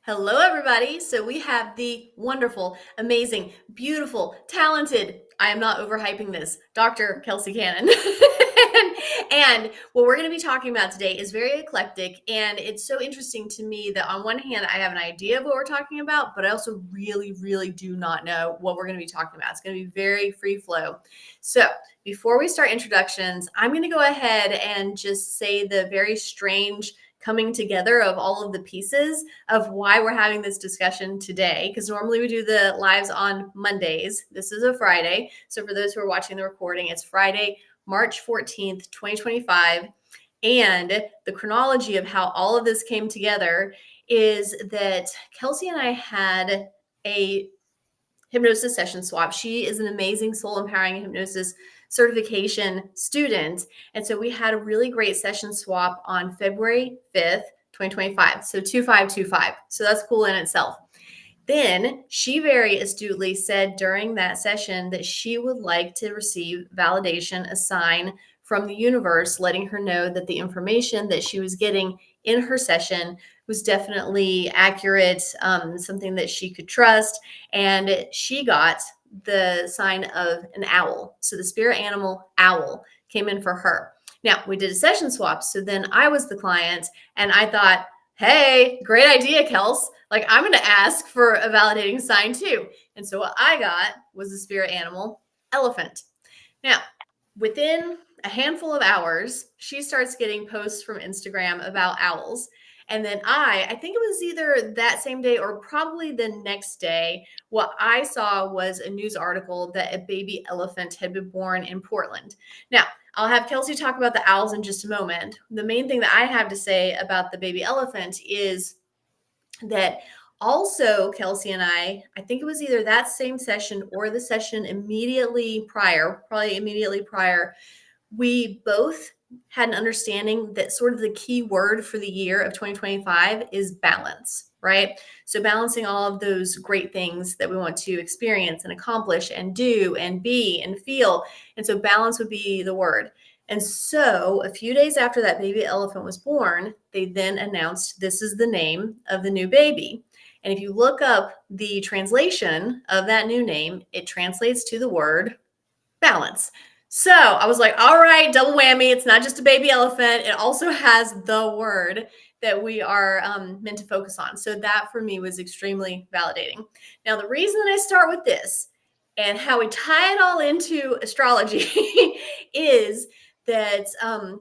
Hello, everybody. So we have the wonderful, amazing, beautiful, talented, I am not overhyping this, Dr. Kelsea Cannon. and what we're going to be talking about today is very eclectic. And it's so interesting to me that on one hand, I have an idea of what we're talking about, but I also really do not know what we're going to be talking about. It's going to be very free flow. So before we start introductions, I'm going to go ahead and just say the very strange coming together of all of the pieces of why we're having this discussion today. Because normally we do the lives on Mondays. This is a Friday. So for those who are watching the recording, it's Friday, March 14th, 2025. And the chronology of how all of this came together is that Kelsea and I had a hypnosis session swap. She is an amazing Soul Empowering Hypnosis certification student. And so we had a really great session swap on February 5th, 2025. So 2525. So that's cool in itself. Then she very astutely said during that session that she would like to receive validation, a sign from the universe, letting her know that the information that she was getting in her session was definitely accurate, something that she could trust. And she got the sign of an owl. So the spirit animal owl came in for her. Now, we did a session swap. So then I was the client and I thought, hey, great idea, Kels. Like, I'm going to ask for a validating sign too. And so what I got was the spirit animal elephant. Now, within a handful of hours, she starts getting posts from Instagram about owls. And then I think it was either that same day or probably the next day, what I saw was a news article that a baby elephant had been born in Portland. Now, I'll have Kelsea talk about the owls in just a moment. The main thing that I have to say about the baby elephant is that also Kelsea and I think it was either that same session or the session immediately prior, probably immediately prior, we both had an understanding that sort of the key word for the year of 2025 is balance, right? So balancing all of those great things that we want to experience and accomplish and do and be and feel. And so balance would be the word. And so a few days after that baby elephant was born, they then announced this is the name of the new baby. And if you look up the translation of that new name, it translates to the word balance. So I was like, all right, double whammy. It's not just a baby elephant. It also has the word that we are meant to focus on. So that for me was extremely validating. Now, the reason that I start with this and how we tie it all into astrology is that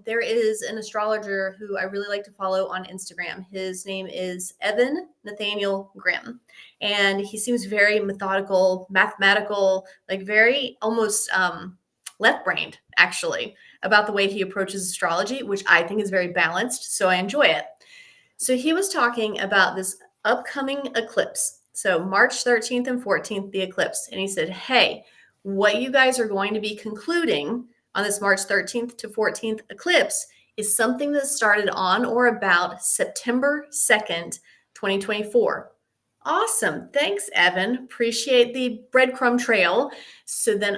there is an astrologer who I really like to follow on Instagram. His name is Evan Nathaniel Grimm. And he seems very methodical, mathematical, like very almost left-brained, actually, about the way he approaches astrology, which I think is very balanced. So I enjoy it. So he was talking about this upcoming eclipse. So March 13th and 14th, the eclipse. And he said, hey, what you guys are going to be concluding on this March 13th to 14th eclipse is something that started on or about September 2nd, 2024. Awesome. Thanks, Evan. Appreciate the breadcrumb trail. So then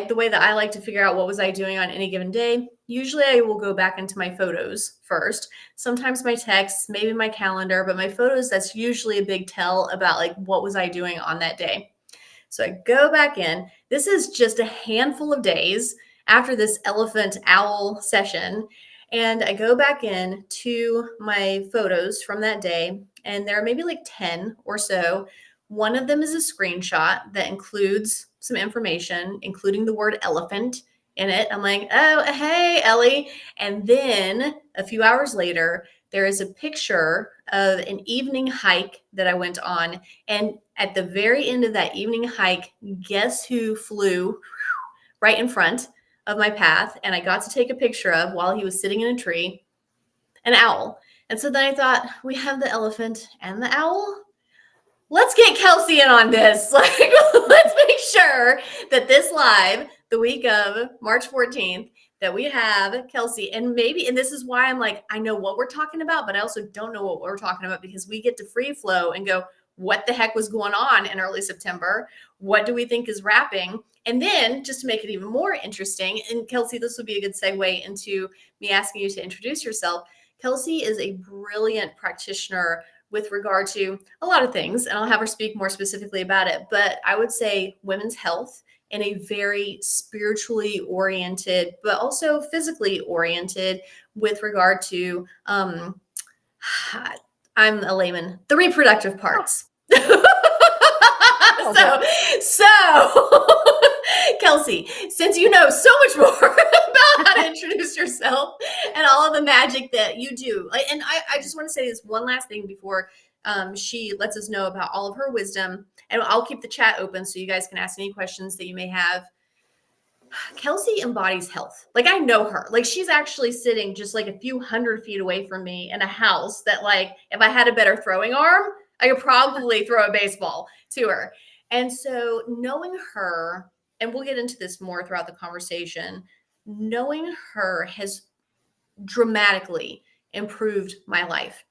the way that I like to figure out what was I doing on any given day, usually I will go back into my photos first, sometimes my texts, maybe my calendar, but my photos, that's usually a big tell about like what was I doing on that day. So I go back in. This is just a handful of days after this elephant owl session. And I go back in to my photos from that day, and there are maybe like 10 or so. One of them is a screenshot that includes some information, including the word elephant in it. I'm like, oh, hey, Ellie. And then a few hours later, there is a picture of an evening hike that I went on. And at the very end of that evening hike, guess who flew right in front of my path? And I got to take a picture of while he was sitting in a tree, an owl. And so then I thought, we have the elephant and the owl. Let's get Kelsea in on this. Like, let's make sure that this live, the week of March 14th, that we have Kelsea. And this is why I'm like, I know what we're talking about, but I also don't know what we're talking about, because we get to free flow and go, what the heck was going on in early September? What do we think is wrapping? And then just to make it even more interesting, and Kelsea, this would be a good segue into me asking you to introduce yourself. Kelsea is a brilliant practitioner with regard to a lot of things, and I'll have her speak more specifically about it. But I would say women's health in a very spiritually oriented, but also physically oriented with regard to, I'm a layman, the reproductive parts. So, Kelsey, since you know so much more about how to introduce yourself and all of the magic that you do, and I just want to say this one last thing before she lets us know about all of her wisdom, and I'll keep the chat open so you guys can ask any questions that you may have. Kelsey embodies health. Like, I know her. Like, she's actually sitting just like a few 100 feet away from me in a house that, like, if I had a better throwing arm, I could probably throw a baseball to her. And so knowing her, and we'll get into this more throughout the conversation, knowing her has dramatically improved my life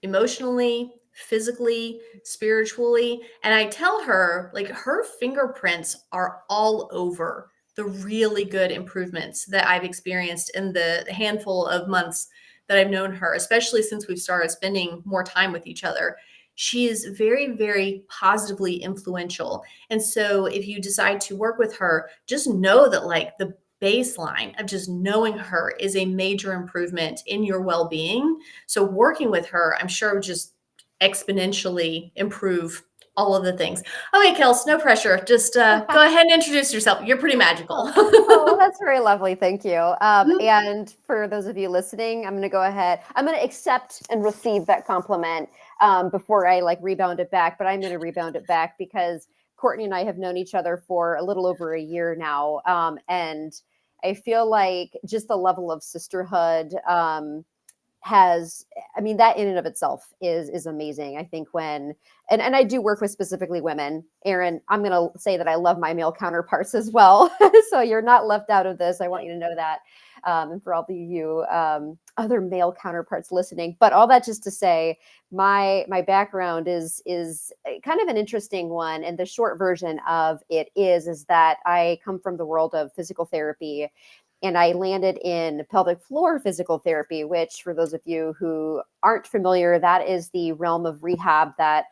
emotionally, physically, spiritually. And I tell her, like, her fingerprints are all over the really good improvements that I've experienced in the handful of months that I've known her, especially since we've started spending more time with each other. She is very, very positively influential. And so if you decide to work with her, just know that, like, the baseline of just knowing her is a major improvement in your well-being. So working with her, I'm sure, would just exponentially improve all of the things. Okay, Kels, no pressure. Just go ahead and introduce yourself. You're pretty magical. Oh, that's very lovely. Thank you. And for those of you listening, I'm going to go ahead. I'm going to accept and receive that compliment before I like rebound it back. But I'm going to rebound it back because Courtney and I have known each other for a little over a year now. And I feel like just the level of sisterhood has, I mean, that in and of itself is amazing. I think when, and I do work with specifically women, Erin, I'm going to say that I love my male counterparts as well. So you're not left out of this. I want you to know that. And for all of you other male counterparts listening, but all that just to say, my background is kind of an interesting one. And the short version of it is that I come from the world of physical therapy. And I landed in pelvic floor physical therapy, which for those of you who aren't familiar, that is the realm of rehab that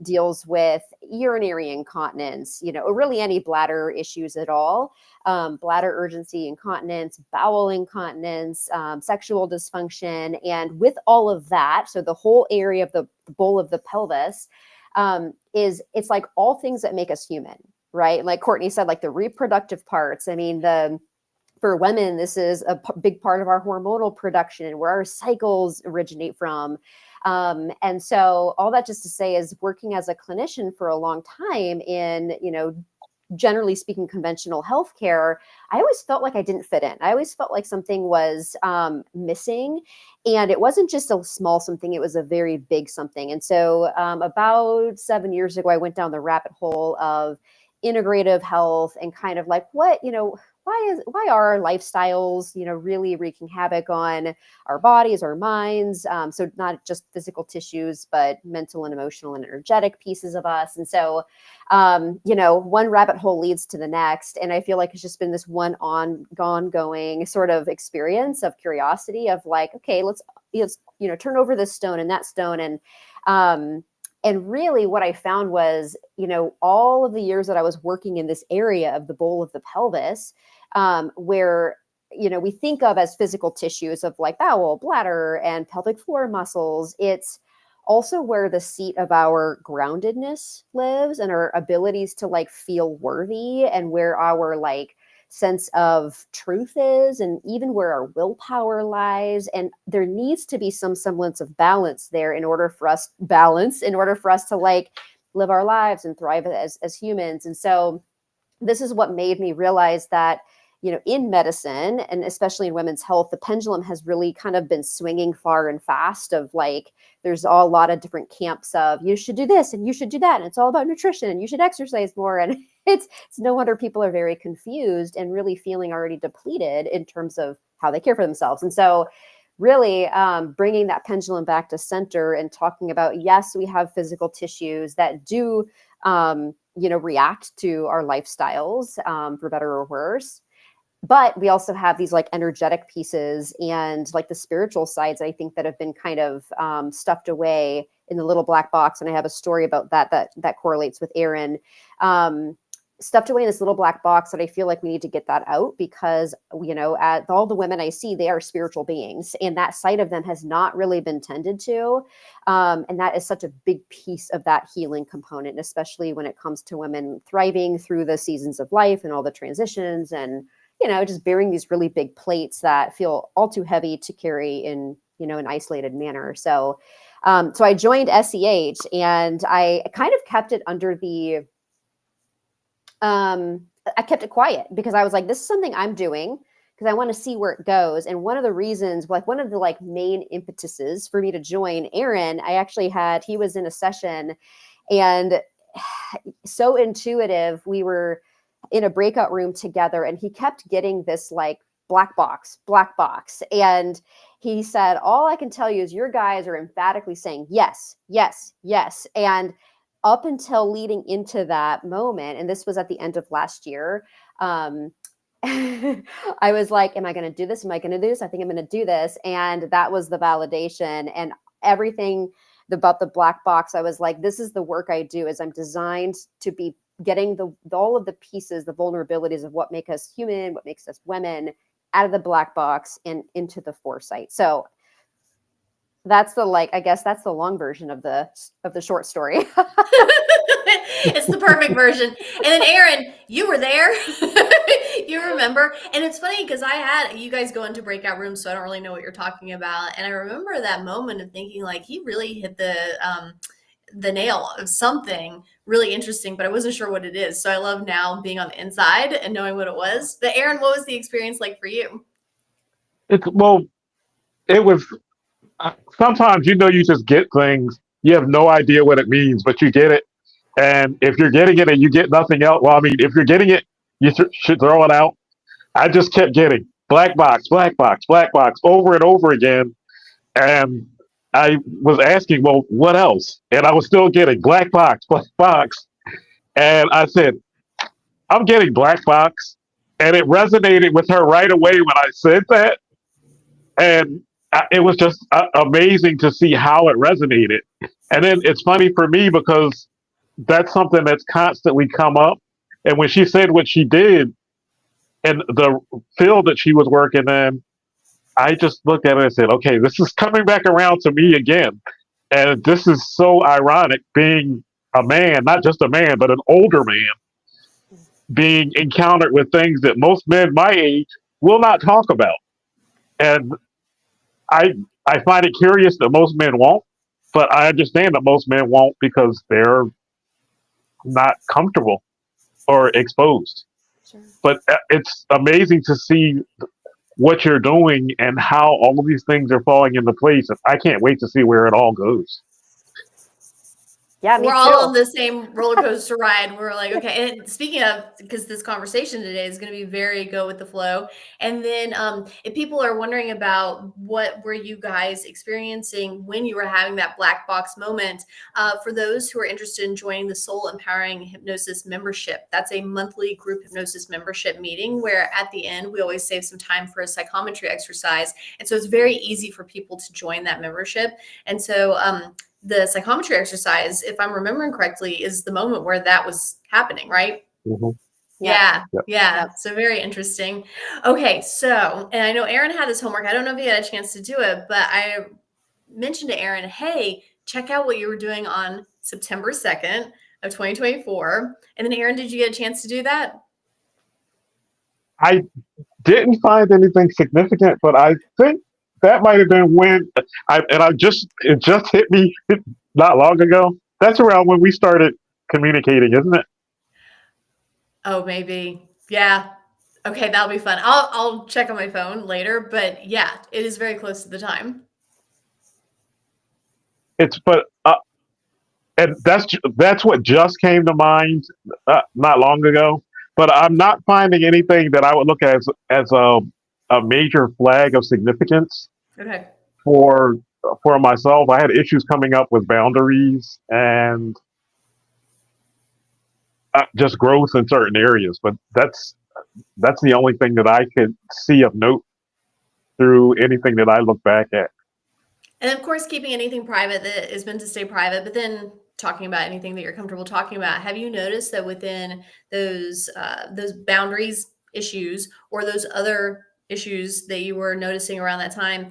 deals with urinary incontinence, or really any bladder issues at all, bladder urgency incontinence, bowel incontinence, sexual dysfunction. And with all of that, so the whole area of the bowl of the pelvis it's like all things that make us human, right? Like Courtney said, like the reproductive parts. I mean, for women, this is a big part of our hormonal production and where our cycles originate from. And so all that just to say is working as a clinician for a long time in, generally speaking, conventional healthcare, I always felt like I didn't fit in. I always felt like something was missing. And it wasn't just a small something, it was a very big something. And so about 7 years ago, I went down the rabbit hole of integrative health and kind of like why are our lifestyles, really wreaking havoc on our bodies, our minds? So not just physical tissues, but mental and emotional and energetic pieces of us. And so, one rabbit hole leads to the next. And I feel like it's just been this one ongoing sort of experience of curiosity of like, okay, let's turn over this stone and that stone. And really what I found was, all of the years that I was working in this area of the bowl of the pelvis, where, we think of as physical tissues of like bowel, bladder, and pelvic floor muscles, it's also where the seat of our groundedness lives and our abilities to like feel worthy and where our like sense of truth is and even where our willpower lies. And there needs to be some semblance of balance there in order for us to like live our lives and thrive as humans. And so this is what made me realize that, in medicine and especially in women's health, the pendulum has really kind of been swinging far and fast of like, there's a lot of different camps of you should do this and you should do that. And it's all about nutrition and you should exercise more. And it's no wonder people are very confused and really feeling already depleted in terms of how they care for themselves. And so really bringing that pendulum back to center and talking about, yes, we have physical tissues that do, react to our lifestyles for better or worse. but we also have these like energetic pieces and like the spiritual sides, I think, that have been kind of stuffed away in the little black box. And I have a story about that correlates with Aaron. Stuffed away in this little black box that I feel like we need to get that out, because, at all the women I see, they are spiritual beings, and that side of them has not really been tended to. And that is such a big piece of that healing component, especially when it comes to women thriving through the seasons of life and all the transitions, and, just bearing these really big plates that feel all too heavy to carry in, an isolated manner. So, so I joined SEH, and I kind of kept it under the, I kept it quiet, because I was like, this is something I'm doing because I want to see where it goes. And one of the reasons, like one of the like main impetuses for me to join Aaron, he was in a session, and so intuitive. We were in a breakout room together, and he kept getting this like black box. And he said, all I can tell you is your guys are emphatically saying yes, yes, yes. And up until leading into that moment, and this was at the end of last year, I was like, am I going to do this? Am I going to do this? I think I'm going to do this. And that was the validation, and everything about the black box. I was like, this is the work I do, is I'm designed to be getting all of the pieces, the vulnerabilities of what make us human, what makes us women, out of the black box and into the foresight. So that's I guess that's the long version of the short story. It's the perfect version. And then Aaron, you were there. You remember? And it's funny because I had you guys go into breakout rooms, so I don't really know what you're talking about. And I remember that moment of thinking like he really hit the nail of something really interesting, but I wasn't sure what it is. So I love now being on the inside and knowing what it was. But Aaron, what was the experience like for you? It was sometimes you just get things, you have no idea what it means, but you get it. And if you're getting it and you get nothing else, well, I mean, if you're getting it, you should throw it out. I just kept getting black box, black box, black box over and over again. And I was asking, well, what else? And I was still getting black box, black box. And I said, I'm getting black box. And it resonated with her right away when I said that. And it was just amazing to see how it resonated. And then it's funny for me because that's something that's constantly come up. And when she said what she did and the field that she was working in, I just looked at it and said, okay, this is coming back around to me again. And this is so ironic, being a man, not just a man, but an older man, being encountered with things that most men my age will not talk about. And I find it curious that most men won't, but I understand that most men won't because they're not comfortable or exposed. Sure. But it's amazing to see what you're doing and how all of these things are falling into place. I can't wait to see where it all goes. Yeah, me We're too. all on the same roller coaster ride. We're like, okay. And speaking of, because this conversation today is going to be very go with the flow. And then if people are wondering about what were you guys experiencing when you were having that black box moment, for those who are interested in joining the Soul Empowering Hypnosis membership, that's a monthly group hypnosis membership meeting where at the end, we always save some time for a psychometry exercise. And so it's very easy for people to join that membership. And so the psychometry exercise, if I'm remembering correctly, is the moment where that was happening, right? Mm-hmm. Yeah. Yep. Yeah. So very interesting. Okay. So, and I know Aaron had his homework. I don't know if he had a chance to do it, but I mentioned to Aaron, hey, check out what you were doing on September 2nd of 2024. And then Aaron, did you get a chance to do that? I didn't find anything significant, but I think that might have been when it just hit me not long ago. That's around when we started communicating, isn't it? Oh, maybe. Yeah. Okay, that'll be fun. I'll check on my phone later, but yeah, it is very close to the time. And that's what just came to mind not long ago. But I'm not finding anything that I would look at as a major flag of significance Okay. for myself. I had issues coming up with boundaries and just growth in certain areas, but that's That's the only thing that I could see of note through anything that I look back at. And of course, keeping anything private that is meant to stay private, but then talking about anything that you're comfortable talking about. Have you noticed that within those boundaries issues or those other issues that you were noticing around that time,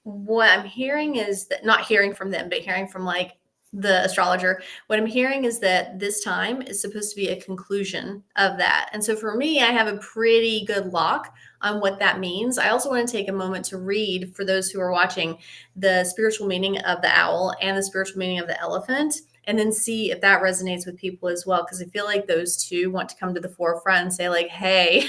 what I'm hearing is that, not hearing from them, but hearing from like the astrologer, what I'm hearing is that this time is supposed to be a conclusion of that. And so for me, I have a pretty good lock on what that means. I also want to take a moment to read, for those who are watching, the spiritual meaning of the owl and the spiritual meaning of the elephant, and then see if that resonates with people as well. Because I feel like those two want to come to the forefront and say like, hey,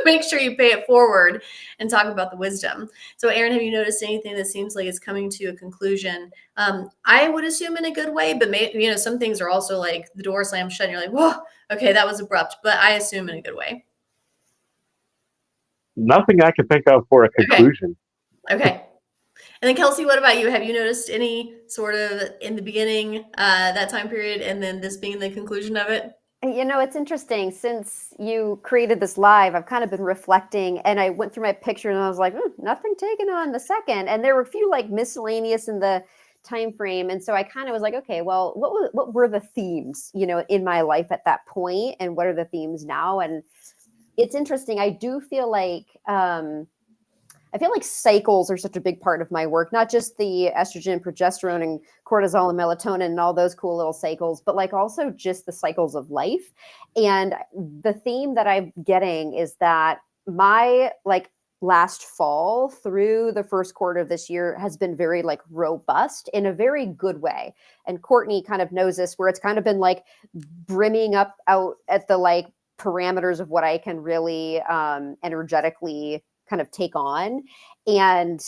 make sure you pay it forward and talk about the wisdom. So Aaron, have you noticed anything that seems like it's coming to a conclusion? I would assume in a good way, but maybe, some things are also like the door slams shut and you're like, whoa, okay, that was abrupt, but I assume in a good way. Nothing I can think of for a conclusion. Okay. And then Kelsey, what about you? Have you noticed any sort of in the beginning, that time period, and then this being the conclusion of it? It's interesting. Since you created this live, I've kind of been reflecting, and I went through my picture and I was like, nothing taken on the second. And there were a few like miscellaneous in the time frame. And so I kind of was like, okay, well, what were the themes, in my life at that point, and what are the themes now? And it's interesting. I do feel like cycles are such a big part of my work, not just the estrogen, progesterone, and cortisol and melatonin and all those cool little cycles, but like also just the cycles of life. And the theme that I'm getting is that my like last fall through the first quarter of this year has been very like robust in a very good way. And Courtney kind of knows this, where it's kind of been like brimming up out at the like parameters of what I can really energetically kind of take on. And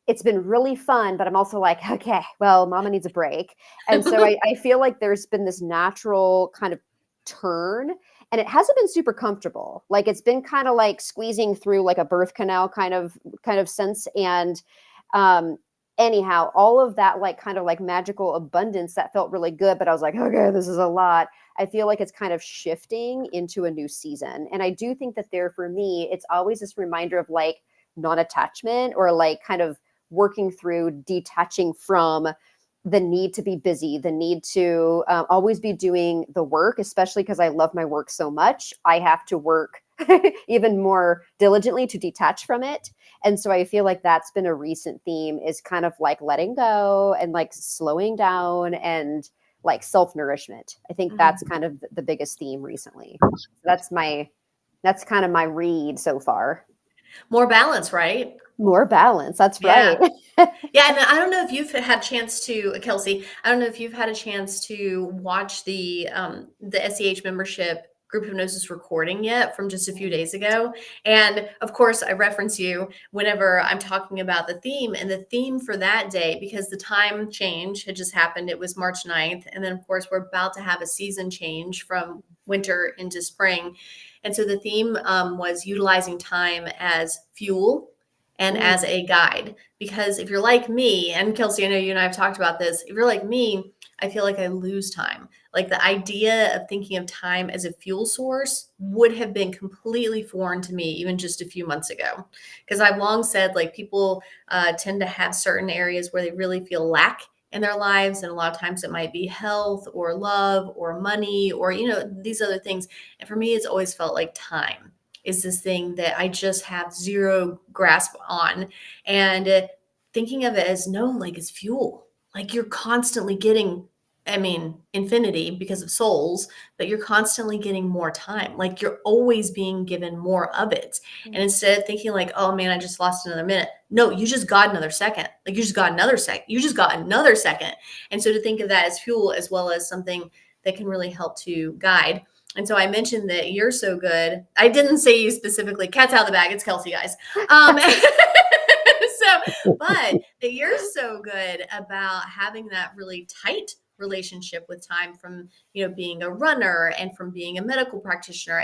it's been really fun, but I'm also like, okay, well, mama needs a break. And so I feel like there's been this natural kind of turn, and it hasn't been super comfortable. Like it's been kind of like squeezing through like a birth canal kind of sense. And anyhow, all of that like kind of like magical abundance that felt really good, but I was like, okay, this is a lot. I feel like it's kind of shifting into a new season. And I do think that for me, it's always this reminder of like non-attachment, or like kind of working through detaching from the need to be busy, the need to always be doing the work, especially because I love my work so much. I have to work even more diligently to detach from it. And so I feel like that's been a recent theme, is kind of like letting go and like slowing down and like self-nourishment. I think that's kind of the biggest theme recently. So that's kind of my read so far. More balance, right? More balance. That's right. Yeah. And I don't know if you've had a chance to, Kelsey, I don't know if you've had a chance to watch the SEH membership group hypnosis recording yet from just a few days ago. And of course, I reference you whenever I'm talking about the theme, and the theme for that day, because the time change had just happened. It was March 9th. And then of course, we're about to have a season change from winter into spring. And so the theme was utilizing time as fuel and as a guide. Because if you're like me, and Kelsey, I know you and I have talked about this, if you're like me, I feel like I lose time. Like the idea of thinking of time as a fuel source would have been completely foreign to me even just a few months ago. Because I've long said like people tend to have certain areas where they really feel lack in their lives. And a lot of times it might be health or love or money or, these other things. And for me, it's always felt like time is this thing that I just have zero grasp on. And thinking of it as like it's fuel, like you're constantly getting, infinity because of souls, but you're constantly getting more time. Like you're always being given more of it. And instead of thinking like, oh man, I just lost another minute. No, you just got another second. Like you just got another second. You just got another second. And so to think of that as fuel as well as something that can really help to guide. And so I mentioned that you're so good. I didn't say you specifically. Cat's out of the bag. It's Kelsey, guys. But that you're so good about having that really tight relationship with time from, being a runner and from being a medical practitioner.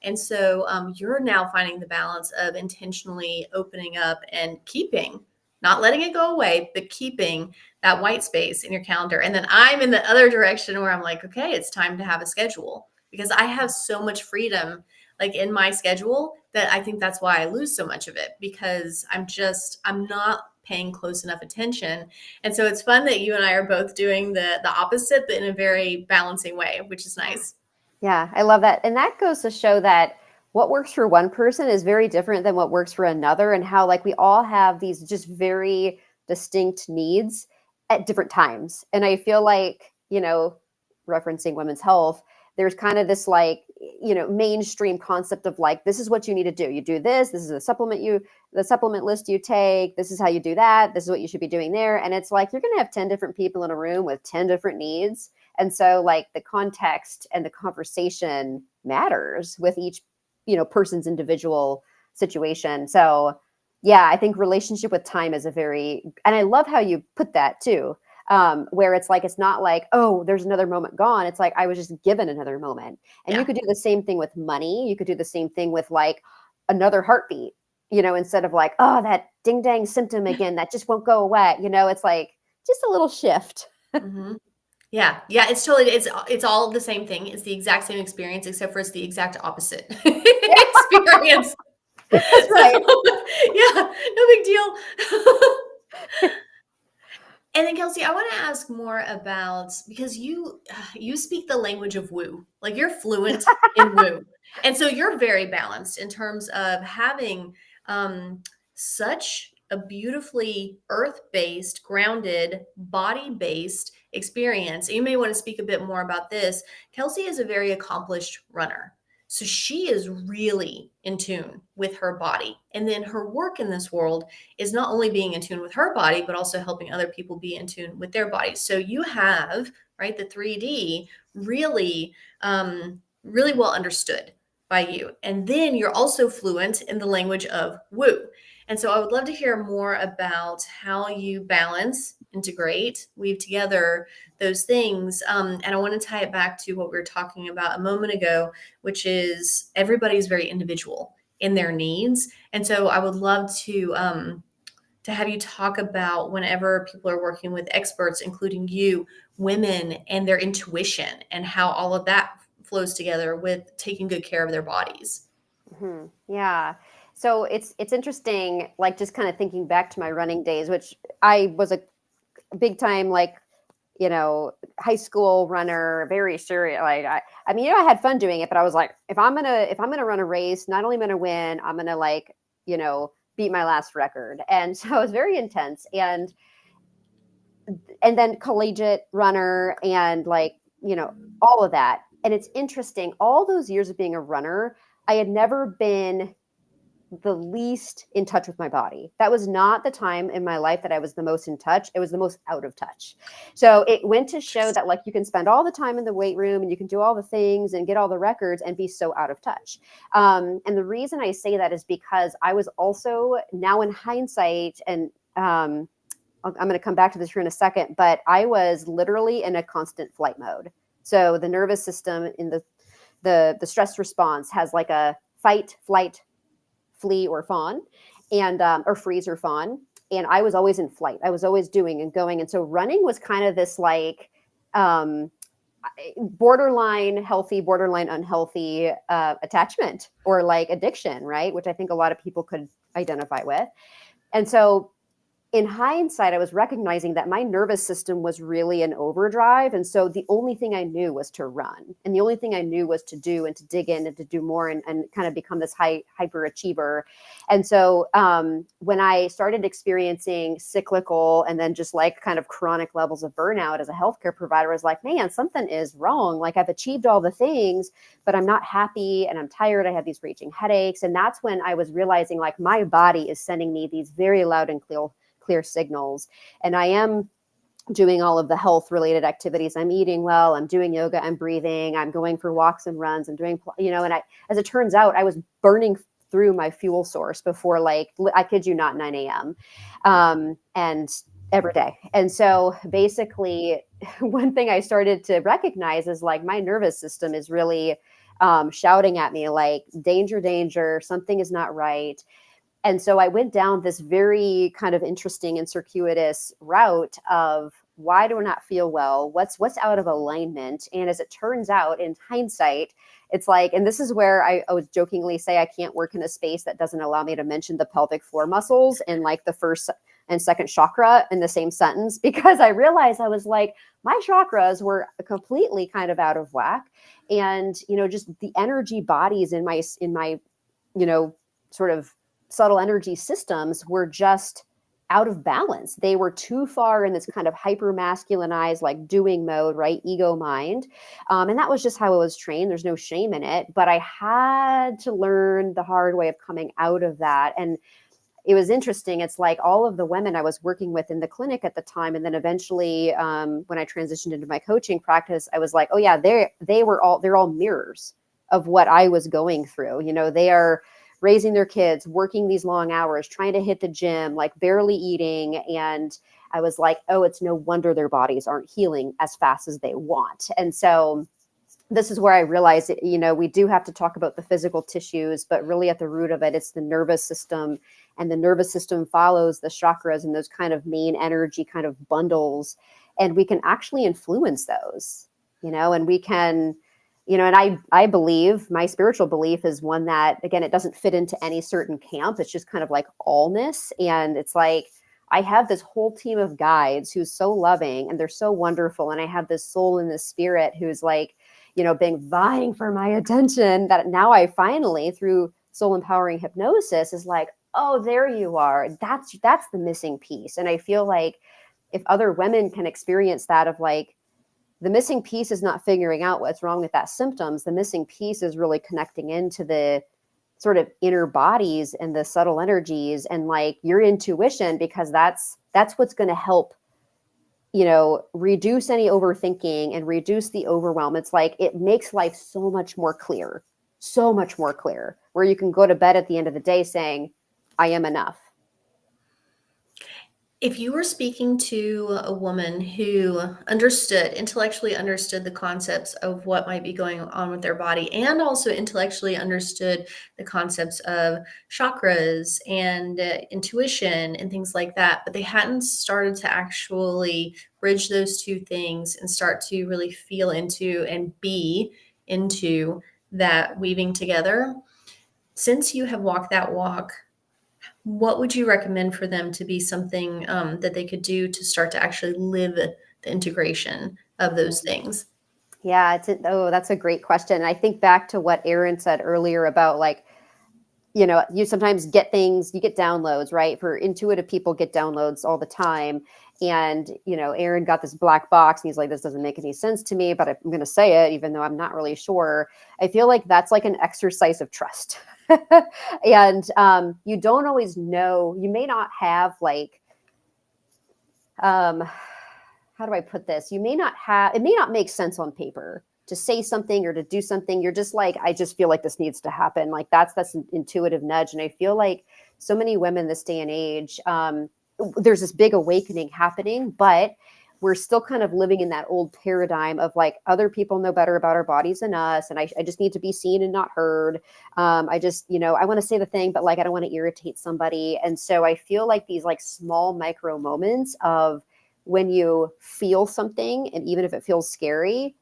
And so you're now finding the balance of intentionally opening up and keeping, not letting it go away, but keeping that white space in your calendar. And then I'm in the other direction where I'm like, okay, it's time to have a schedule, because I have so much freedom. like in my schedule, that I think that's why I lose so much of it, because I'm not paying close enough attention. And so it's fun that you and I are both doing the opposite, but in a very balancing way, which is nice. Yeah, I love that. And that goes to show that what works for one person is very different than what works for another, and how like we all have these just very distinct needs at different times. And I feel like, referencing women's health, there's kind of this like, mainstream concept of like, this is what you need to do. You do this is the supplement list you take. This is how you do that. This is what you should be doing there. And it's like, you're going to have 10 different people in a room with 10 different needs. And so like the context and the conversation matters with each, person's individual situation. So yeah, I think relationship with time is and I love how you put that too. Where it's like, it's not like, oh, there's another moment gone. It's like, I was just given another moment. And you could do the same thing with money. You could do the same thing with like another heartbeat, instead of like, oh, that ding dang symptom again, that just won't go away. It's like just a little shift. Mm-hmm. Yeah. It's all the same thing. It's the exact same experience, except for it's the exact opposite experience. That's right. Yeah, no big deal. And then Kelsey, I want to ask more about, because you speak the language of woo, like you're fluent in woo. And so you're very balanced in terms of having such a beautifully earth-based, grounded, body-based experience. You may want to speak a bit more about this. Kelsey is a very accomplished runner. So she is really in tune with her body. And then her work in this world is not only being in tune with her body, but also helping other people be in tune with their bodies. So you have, right, the 3D really, really well understood by you. And then you're also fluent in the language of woo. And so I would love to hear more about how you balance, integrate, weave together those things. And I want to tie it back to what we were talking about a moment ago, which is everybody's very individual in their needs. And so I would love to have you talk about, whenever people are working with experts, including you, women and their intuition, and how all of that flows together with taking good care of their bodies. Mm-hmm. Yeah. So it's interesting, like just kind of thinking back to my running days, which I was a big time, like, high school runner, very serious. Like, I mean, I had fun doing it, but I was like, if I'm going to run a race, not only am I going to win, I'm going to like, beat my last record. And so it was very intense. And then collegiate runner and like, all of that. And it's interesting, all those years of being a runner, I had never been the least in touch with my body. That was not the time in my life that I was the most in touch. It was the most out of touch. So it went to show that like you can spend all the time in the weight room and you can do all the things and get all the records and be so out of touch. And the reason I say that is because I was also, now in hindsight, and I'm going to come back to this here in a second, but I was literally in a constant flight mode. So the nervous system in the stress response has like a fight, flight, flee or fawn, and or freeze or fawn. And I was always in flight. I was always doing and going. And so running was kind of this like borderline healthy, borderline unhealthy attachment or like addiction, right? Which I think a lot of people could identify with. And so in hindsight, I was recognizing that my nervous system was really in overdrive. And so the only thing I knew was to run. And the only thing I knew was to do and to dig in and to do more and kind of become this hyperachiever. And so when I started experiencing cyclical and then just like kind of chronic levels of burnout as a healthcare provider, I was like, man, something is wrong. Like I've achieved all the things, but I'm not happy and I'm tired. I have these raging headaches. And that's when I was realizing like my body is sending me these very loud and clear signals. And I am doing all of the health related activities. I'm eating well, I'm doing yoga, I'm breathing, I'm going for walks and runs, I'm doing, and as it turns out, I was burning through my fuel source before, like, I kid you not, 9 a.m. And every day. And so basically one thing I started to recognize is like my nervous system is really shouting at me like, danger, danger, something is not right. And so I went down this very kind of interesting and circuitous route of why do I not feel well? What's out of alignment? And as it turns out, in hindsight, it's like, and this is where I would jokingly say I can't work in a space that doesn't allow me to mention the pelvic floor muscles and like the first and second chakra in the same sentence, because I realized I was like, my chakras were completely kind of out of whack. And, just the energy bodies in my, sort of subtle energy systems were just out of balance. They were too far in this kind of hyper masculinized, like doing mode, right? Ego mind. And that was just how I was trained. There's no shame in it, but I had to learn the hard way of coming out of that. And it was interesting. It's like all of the women I was working with in the clinic at the time. And then eventually when I transitioned into my coaching practice, I was like, oh yeah, they're all mirrors of what I was going through. They are raising their kids, working these long hours, trying to hit the gym, like barely eating. And I was like, oh, it's no wonder their bodies aren't healing as fast as they want. And so this is where I realized that, we do have to talk about the physical tissues, but really at the root of it, it's the nervous system, and the nervous system follows the chakras and those kind of main energy kind of bundles. And we can actually influence those, and we can, and I believe, my spiritual belief is one that, again, it doesn't fit into any certain camp. It's just kind of like allness. And it's like, I have this whole team of guides who's so loving and they're so wonderful. And I have this soul and this spirit who's like, been vying for my attention, that now I finally, through Soul Empowering Hypnosis, is like, oh, there you are. That's the missing piece. And I feel like if other women can experience that, of like, the missing piece is not figuring out what's wrong with that symptoms. The missing piece is really connecting into the sort of inner bodies and the subtle energies and like your intuition, because that's what's going to help, reduce any overthinking and reduce the overwhelm. It's like, it makes life so much more clear, where you can go to bed at the end of the day saying, I am enough. If you were speaking to a woman who intellectually understood the concepts of what might be going on with their body, and also intellectually understood the concepts of chakras and intuition and things like that, but they hadn't started to actually bridge those two things and start to really feel into and be into that weaving together, since you have walked that walk, what would you recommend for them to be something that they could do to start to actually live the integration of those things? Yeah, that's a great question. I think back to what Erin said earlier about like, you sometimes get things, you get downloads, right? For intuitive people get downloads all the time. And, Erin got this black box and he's like, this doesn't make any sense to me, but I'm going to say it, even though I'm not really sure. I feel like that's like an exercise of trust. And you don't always know, you may not have like, how do I put this? It may not make sense on paper to say something or to do something. You're just like, I just feel like this needs to happen. Like that's an intuitive nudge. And I feel like so many women this day and age, there's this big awakening happening, but we're still kind of living in that old paradigm of like, other people know better about our bodies than us. And I just need to be seen and not heard. I just, I want to say the thing, but like, I don't want to irritate somebody. And so I feel like these like small micro moments of when you feel something, and even if it feels scary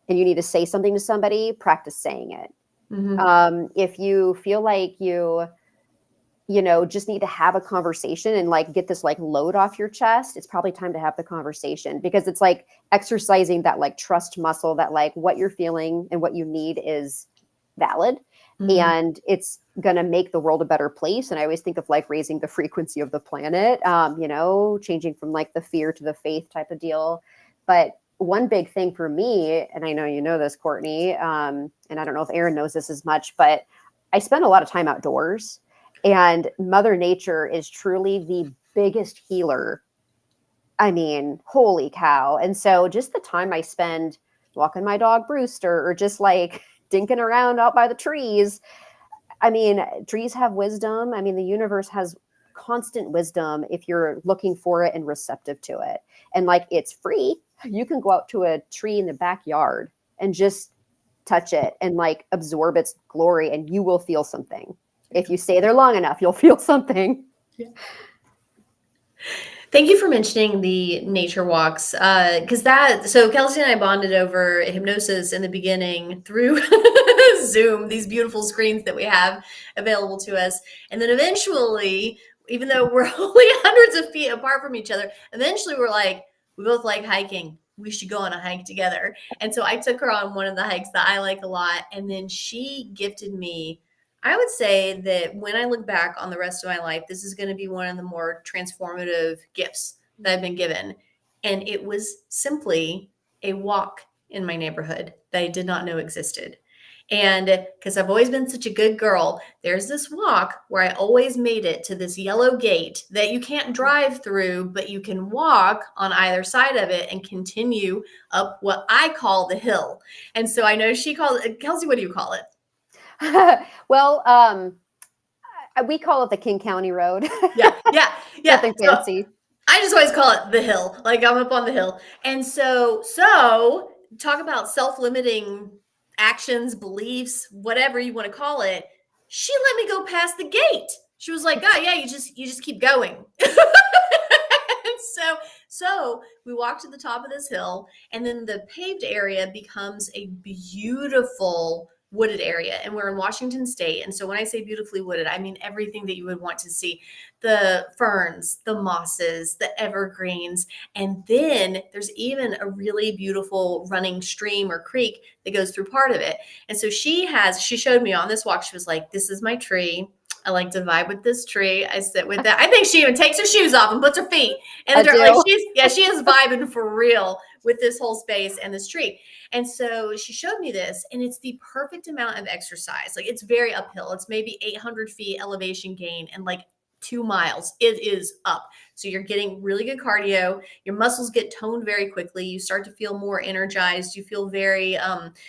and you need to say something to somebody, practice saying it. Mm-hmm. If you feel like you just need to have a conversation and like get this like load off your chest, it's probably time to have the conversation, because it's like exercising that like trust muscle, that like what you're feeling and what you need is valid. Mm-hmm. And it's going to make the world a better place. And I always think of like raising the frequency of the planet, changing from like the fear to the faith type of deal. But one big thing for me, and I know you know this, Courtney, and I don't know if Erin knows this as much, but I spend a lot of time outdoors. And Mother Nature is truly the biggest healer. I mean, holy cow. And so just the time I spend walking my dog Brewster, or just like dinking around out by the trees. I mean, trees have wisdom. I mean, the universe has constant wisdom if you're looking for it and receptive to it. And like, it's free. You can go out to a tree in the backyard and just touch it and like absorb its glory, and you will feel something. If you stay there long enough, you'll feel something. Yeah. Thank you for mentioning the nature walks, because so Kelsey and I bonded over hypnosis in the beginning through Zoom, these beautiful screens that we have available to us. And then eventually, even though we're only hundreds of feet apart from each other, eventually we're like, we both like hiking. We should go on a hike together. And so I took her on one of the hikes that I like a lot. And then she gifted me, I would say that when I look back on the rest of my life, this is going to be one of the more transformative gifts that I've been given. And it was simply a walk in my neighborhood that I did not know existed. And because I've always been such a good girl, there's this walk where I always made it to this yellow gate that you can't drive through, but you can walk on either side of it and continue up what I call the hill. And so I know she calls it, Kelsey, what do you call it? Well, we call it the King County Road. Yeah. Nothing fancy. I just always call it the hill. Like I'm up on the hill. And so talk about self-limiting actions, beliefs, whatever you want to call it. She let me go past the gate. She was like, "Oh yeah, you just keep going." So we walk to the top of this hill, and then the paved area becomes a beautiful wooded area. And we're in Washington State. And so when I say beautifully wooded, I mean everything that you would want to see: the ferns, the mosses, the evergreens. And then there's even a really beautiful running stream or creek that goes through part of it. And so she showed me on this walk, she was like, "This is my tree. I like to vibe with this tree. I sit with that." I think she even takes her shoes off and puts her feet in the dirt. Like she is vibing for real with this whole space and this tree. And so she showed me this, and it's the perfect amount of exercise. Like, it's very uphill. It's maybe 800 feet elevation gain and like 2 miles. It is up. So you're getting really good cardio. Your muscles get toned very quickly. You start to feel more energized. You feel very,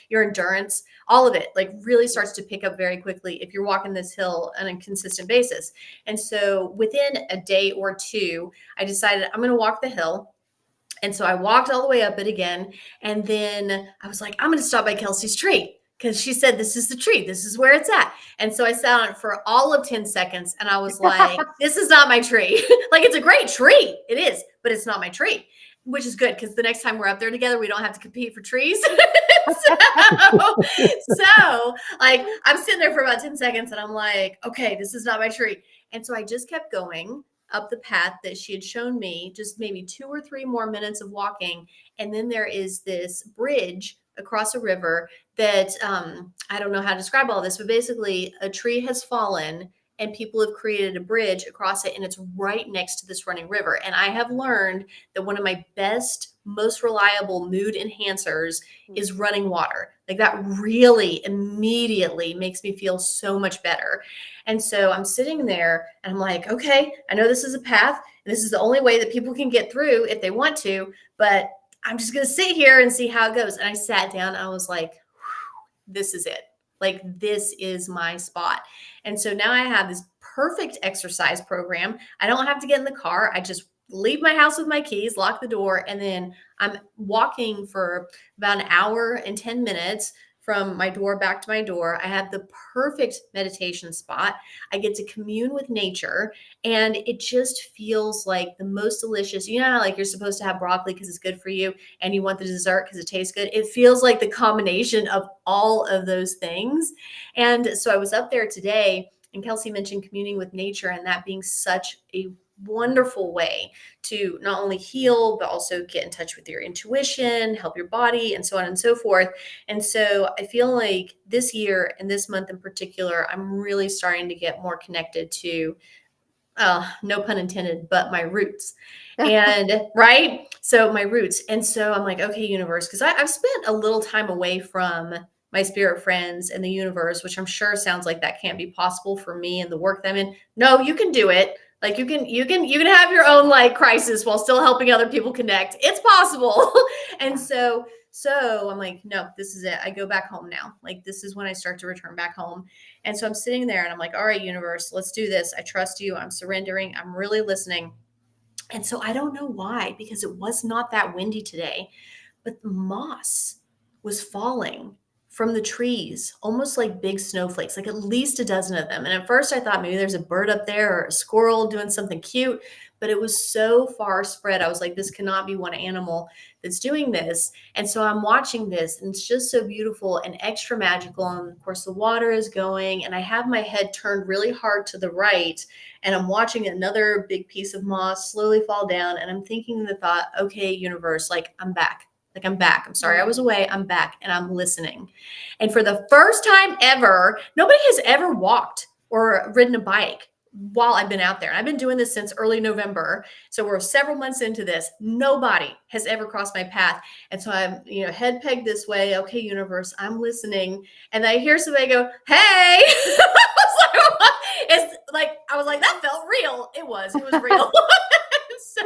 your endurance, all of it like really starts to pick up very quickly if you're walking this hill on a consistent basis. And so within a day or two, I decided I'm going to walk the hill. And so I walked all the way up it again. And then I was like, I'm going to stop by Kelsey's tree, because she said, "This is the tree. This is where it's at." And so I sat on it for all of 10 seconds. And I was like, this is not my tree. Like, it's a great tree. It is, but it's not my tree, which is good, because the next time we're up there together, we don't have to compete for trees. so like I'm sitting there for about 10 seconds and I'm like, okay, this is not my tree. And so I just kept going up the path that she had shown me, just maybe 2 or 3 more minutes of walking. And then there is this bridge across a river that I don't know how to describe all this, but basically a tree has fallen and people have created a bridge across it, and it's right next to this running river. And I have learned that one of my best, most reliable mood enhancers is running water. Like, that really immediately makes me feel so much better. And so I'm sitting there and I'm like, okay, I know this is a path and this is the only way that people can get through if they want to, but I'm just going to sit here and see how it goes. And I sat down and I was like, this is it. Like, this is my spot. And so now I have this perfect exercise program. I don't have to get in the car. I just leave my house with my keys, lock the door, and then I'm walking for about an hour and 10 minutes from my door back to my door. I have the perfect meditation spot. I get to commune with nature, and it just feels like the most delicious. You know how, like, you're supposed to have broccoli because it's good for you, and you want the dessert because it tastes good? It feels like the combination of all of those things. And so I was up there today, and Kelsey mentioned communing with nature, and that being such a wonderful way to not only heal, but also get in touch with your intuition, help your body, and so on and so forth. And so I feel like this year and this month in particular, I'm really starting to get more connected to, no pun intended, but my roots. And right. So my roots. And so I'm like, okay, universe, because I've spent a little time away from my spirit friends and the universe, which I'm sure sounds like that can't be possible for me and the work that I'm in. No, you can do it. Like, you can have your own like crisis while still helping other people connect. It's possible. And so I'm like, no, this is it. I go back home now. Like, this is when I start to return back home. And so I'm sitting there and I'm like, all right, universe, let's do this. I trust you. I'm surrendering. I'm really listening. And so I don't know why, because it was not that windy today, but the moss was falling from the trees, almost like big snowflakes, like at least a dozen of them. And at first I thought maybe there's a bird up there or a squirrel doing something cute, but it was so far spread. I was like, this cannot be one animal that's doing this. And so I'm watching this, and it's just so beautiful and extra magical. And of course, the water is going, and I have my head turned really hard to the right, and I'm watching another big piece of moss slowly fall down. And I'm thinking the thought, okay, universe, like I'm back. Like I'm back. I'm sorry I was away. I'm back, and I'm listening. And for the first time ever, nobody has ever walked or ridden a bike while I've been out there. And I've been doing this since early November. So we're several months into this. Nobody has ever crossed my path. And so I'm, head pegged this way. Okay, universe, I'm listening. And I hear somebody go, hey. I was like, that felt real. It was real. So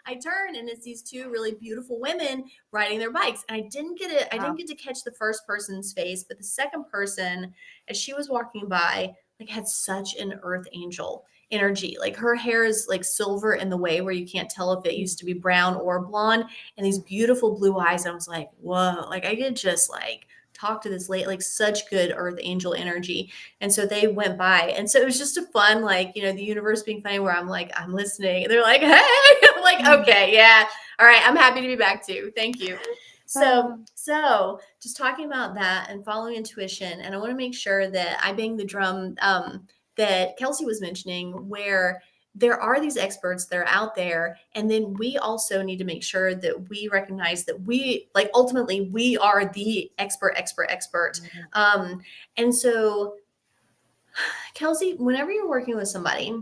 I turn, and it's these two really beautiful women riding their bikes. And I didn't get it. I didn't get to catch the first person's face, but the second person, as she was walking by, like had such an earth angel energy. Like her hair is like silver in the way where you can't tell if it used to be brown or blonde, and these beautiful blue eyes. And I was like, whoa, like I could just like talk to this lady, like such good earth angel energy. And so they went by. And so it was just a fun, like, the universe being funny, where I'm like, I'm listening. And they're like, hey, I'm like, okay, yeah. All right. I'm happy to be back too. Thank you. So just talking about that and following intuition. And I want to make sure that I bang the drum that Kelsey was mentioning, where there are these experts that are out there. And then we also need to make sure that we recognize that we, like, ultimately we are the expert. And so Kelsey, whenever you're working with somebody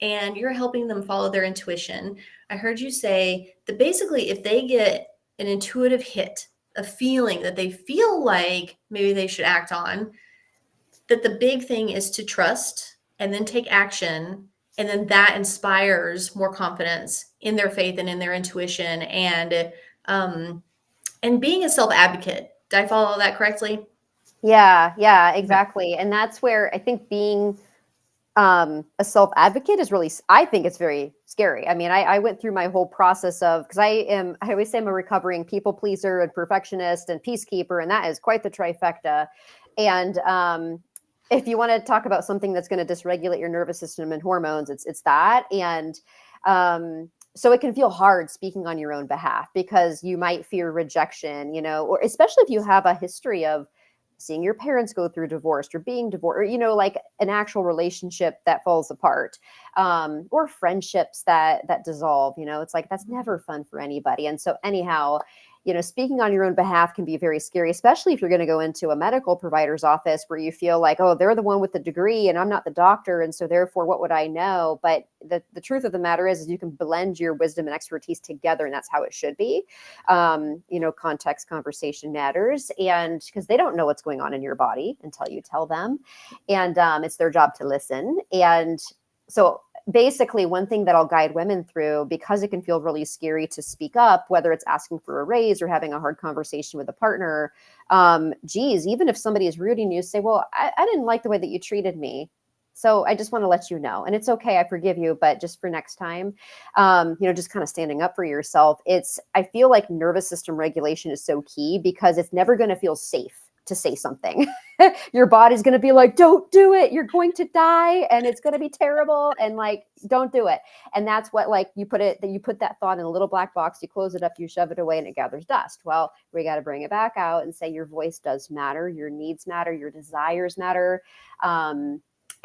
and you're helping them follow their intuition, I heard you say that basically if they get an intuitive hit, a feeling that they feel like maybe they should act on, that the big thing is to trust and then take action. And then that inspires more confidence in their faith and in their intuition, and being a self-advocate. Did I follow that correctly? Yeah, exactly. And that's where I think being a self-advocate is really, I think it's very scary. I mean, I went through my whole process of, because I always say I'm a recovering people pleaser and perfectionist and peacekeeper, and that is quite the trifecta. And if you want to talk about something that's going to dysregulate your nervous system and hormones, it's that. And so it can feel hard speaking on your own behalf because you might fear rejection, or especially if you have a history of seeing your parents go through divorce or being divorced, or, like an actual relationship that falls apart, or friendships that dissolve, it's like, that's never fun for anybody. And so anyhow, speaking on your own behalf can be very scary, especially if you're going to go into a medical provider's office where you feel like, oh, they're the one with the degree and I'm not the doctor. And so therefore, what would I know? But the truth of the matter is you can blend your wisdom and expertise together, and that's how it should be. Context, conversation matters. And because they don't know what's going on in your body until you tell them. And it's their job to listen. And so basically, one thing that I'll guide women through, because it can feel really scary to speak up, whether it's asking for a raise or having a hard conversation with a partner, even if somebody is rude and you say, well, I didn't like the way that you treated me, so I just want to let you know, and it's okay, I forgive you, but just for next time, just kind of standing up for yourself. I feel like nervous system regulation is so key, because it's never going to feel safe to say something. Your body's going to be like, don't do it. You're going to die and it's going to be terrible. And like, don't do it. And that's what, like, you put that thought in a little black box, you close it up, you shove it away, and it gathers dust. Well, we got to bring it back out and say your voice does matter. Your needs matter. Your desires matter.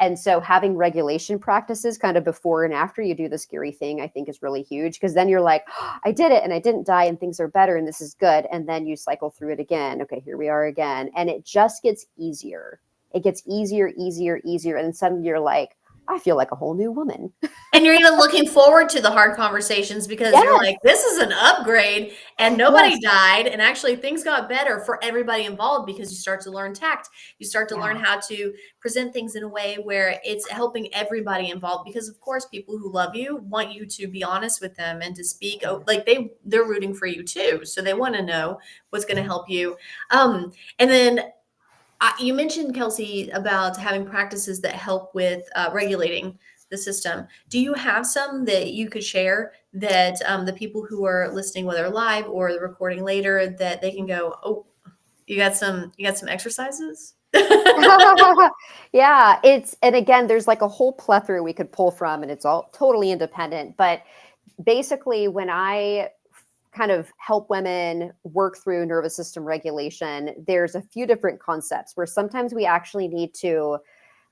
And so having regulation practices kind of before and after you do the scary thing, I think is really huge, because then you're like, oh, I did it and I didn't die and things are better and this is good. And then you cycle through it again. Okay, here we are again. And it just gets easier. It gets easier. And suddenly you're like, I feel like a whole new woman. And you're even looking forward to the hard conversations, because you're like, this is an upgrade, and nobody died. And actually things got better for everybody involved, because you start to learn tact. You start to learn how to present things in a way where it's helping everybody involved. Because of course, people who love you want you to be honest with them and to speak, like they're rooting for you too. So they want to know what's going to help you. And then you mentioned, Kelsey, about having practices that help with regulating the system. Do you have some that you could share that the people who are listening, whether live or the recording later, that they can go, oh, you got some exercises? Yeah, and again, there's like a whole plethora we could pull from, and it's all totally independent. But basically, when I kind of help women work through nervous system regulation, there's a few different concepts where sometimes we actually need to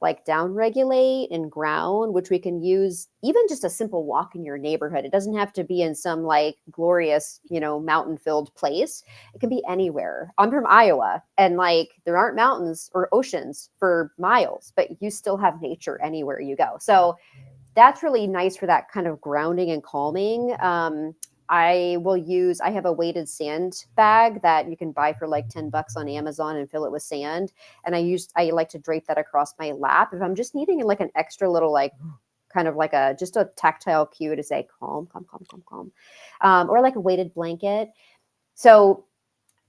like down regulate and ground, which we can use even just a simple walk in your neighborhood. It doesn't have to be in some like glorious, mountain filled place. It can be anywhere. I'm from Iowa, and like there aren't mountains or oceans for miles, but you still have nature anywhere you go. So that's really nice for that kind of grounding and calming. I have a weighted sand bag that you can buy for like $10 on Amazon and fill it with sand. And I like to drape that across my lap if I'm just needing like an extra little, like kind of like just a tactile cue to say, calm, calm, calm, calm, calm. Or like a weighted blanket. So,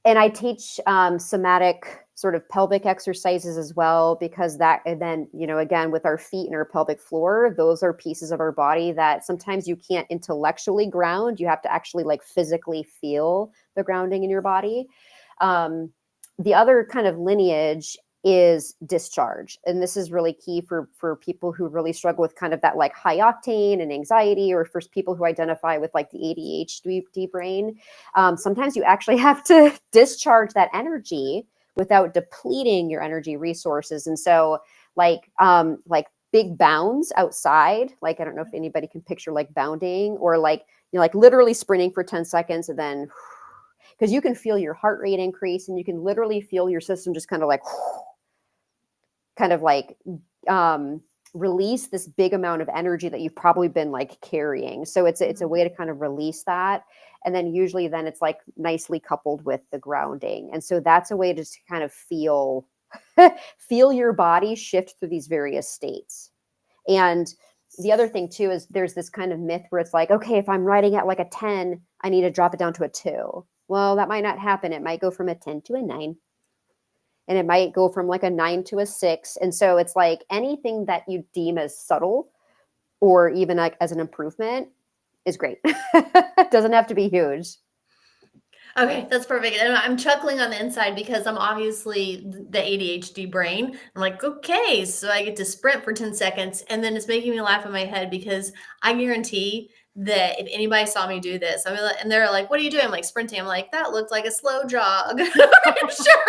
and I teach somatic sort of pelvic exercises as well, because that, and then, again, with our feet and our pelvic floor, those are pieces of our body that sometimes you can't intellectually ground. You have to actually like physically feel the grounding in your body. The other kind of lineage is discharge. And this is really key for people who really struggle with kind of that like high octane and anxiety, or for people who identify with like the ADHD brain. Sometimes you actually have to discharge that energy without depleting your energy resources. And so like big bounds outside, like, I don't know if anybody can picture like bounding, or like, like literally sprinting for 10 seconds and then, because you can feel your heart rate increase, and you can literally feel your system just kind of like release this big amount of energy that you've probably been like carrying. So it's a way to kind of release that. And then usually then it's like nicely coupled with the grounding. And so that's a way to just kind of feel your body shift through these various states. And the other thing too is there's this kind of myth where it's like, okay, if I'm writing at like a 10, I need to drop it down to a 2. Well, that might not happen. It might go from a 10 to a 9. And it might go from like a 9 to a 6. And so it's like anything that you deem as subtle or even like as an improvement is great. It doesn't have to be huge. Okay, that's perfect. And I'm chuckling on the inside because I'm obviously the ADHD brain. I'm like, okay, so I get to sprint for 10 seconds. And then it's making me laugh in my head because I guarantee that if anybody saw me do this, and they're like, what are you doing? I'm like, sprinting. I'm like, that looked like a slow jog. I'm sure.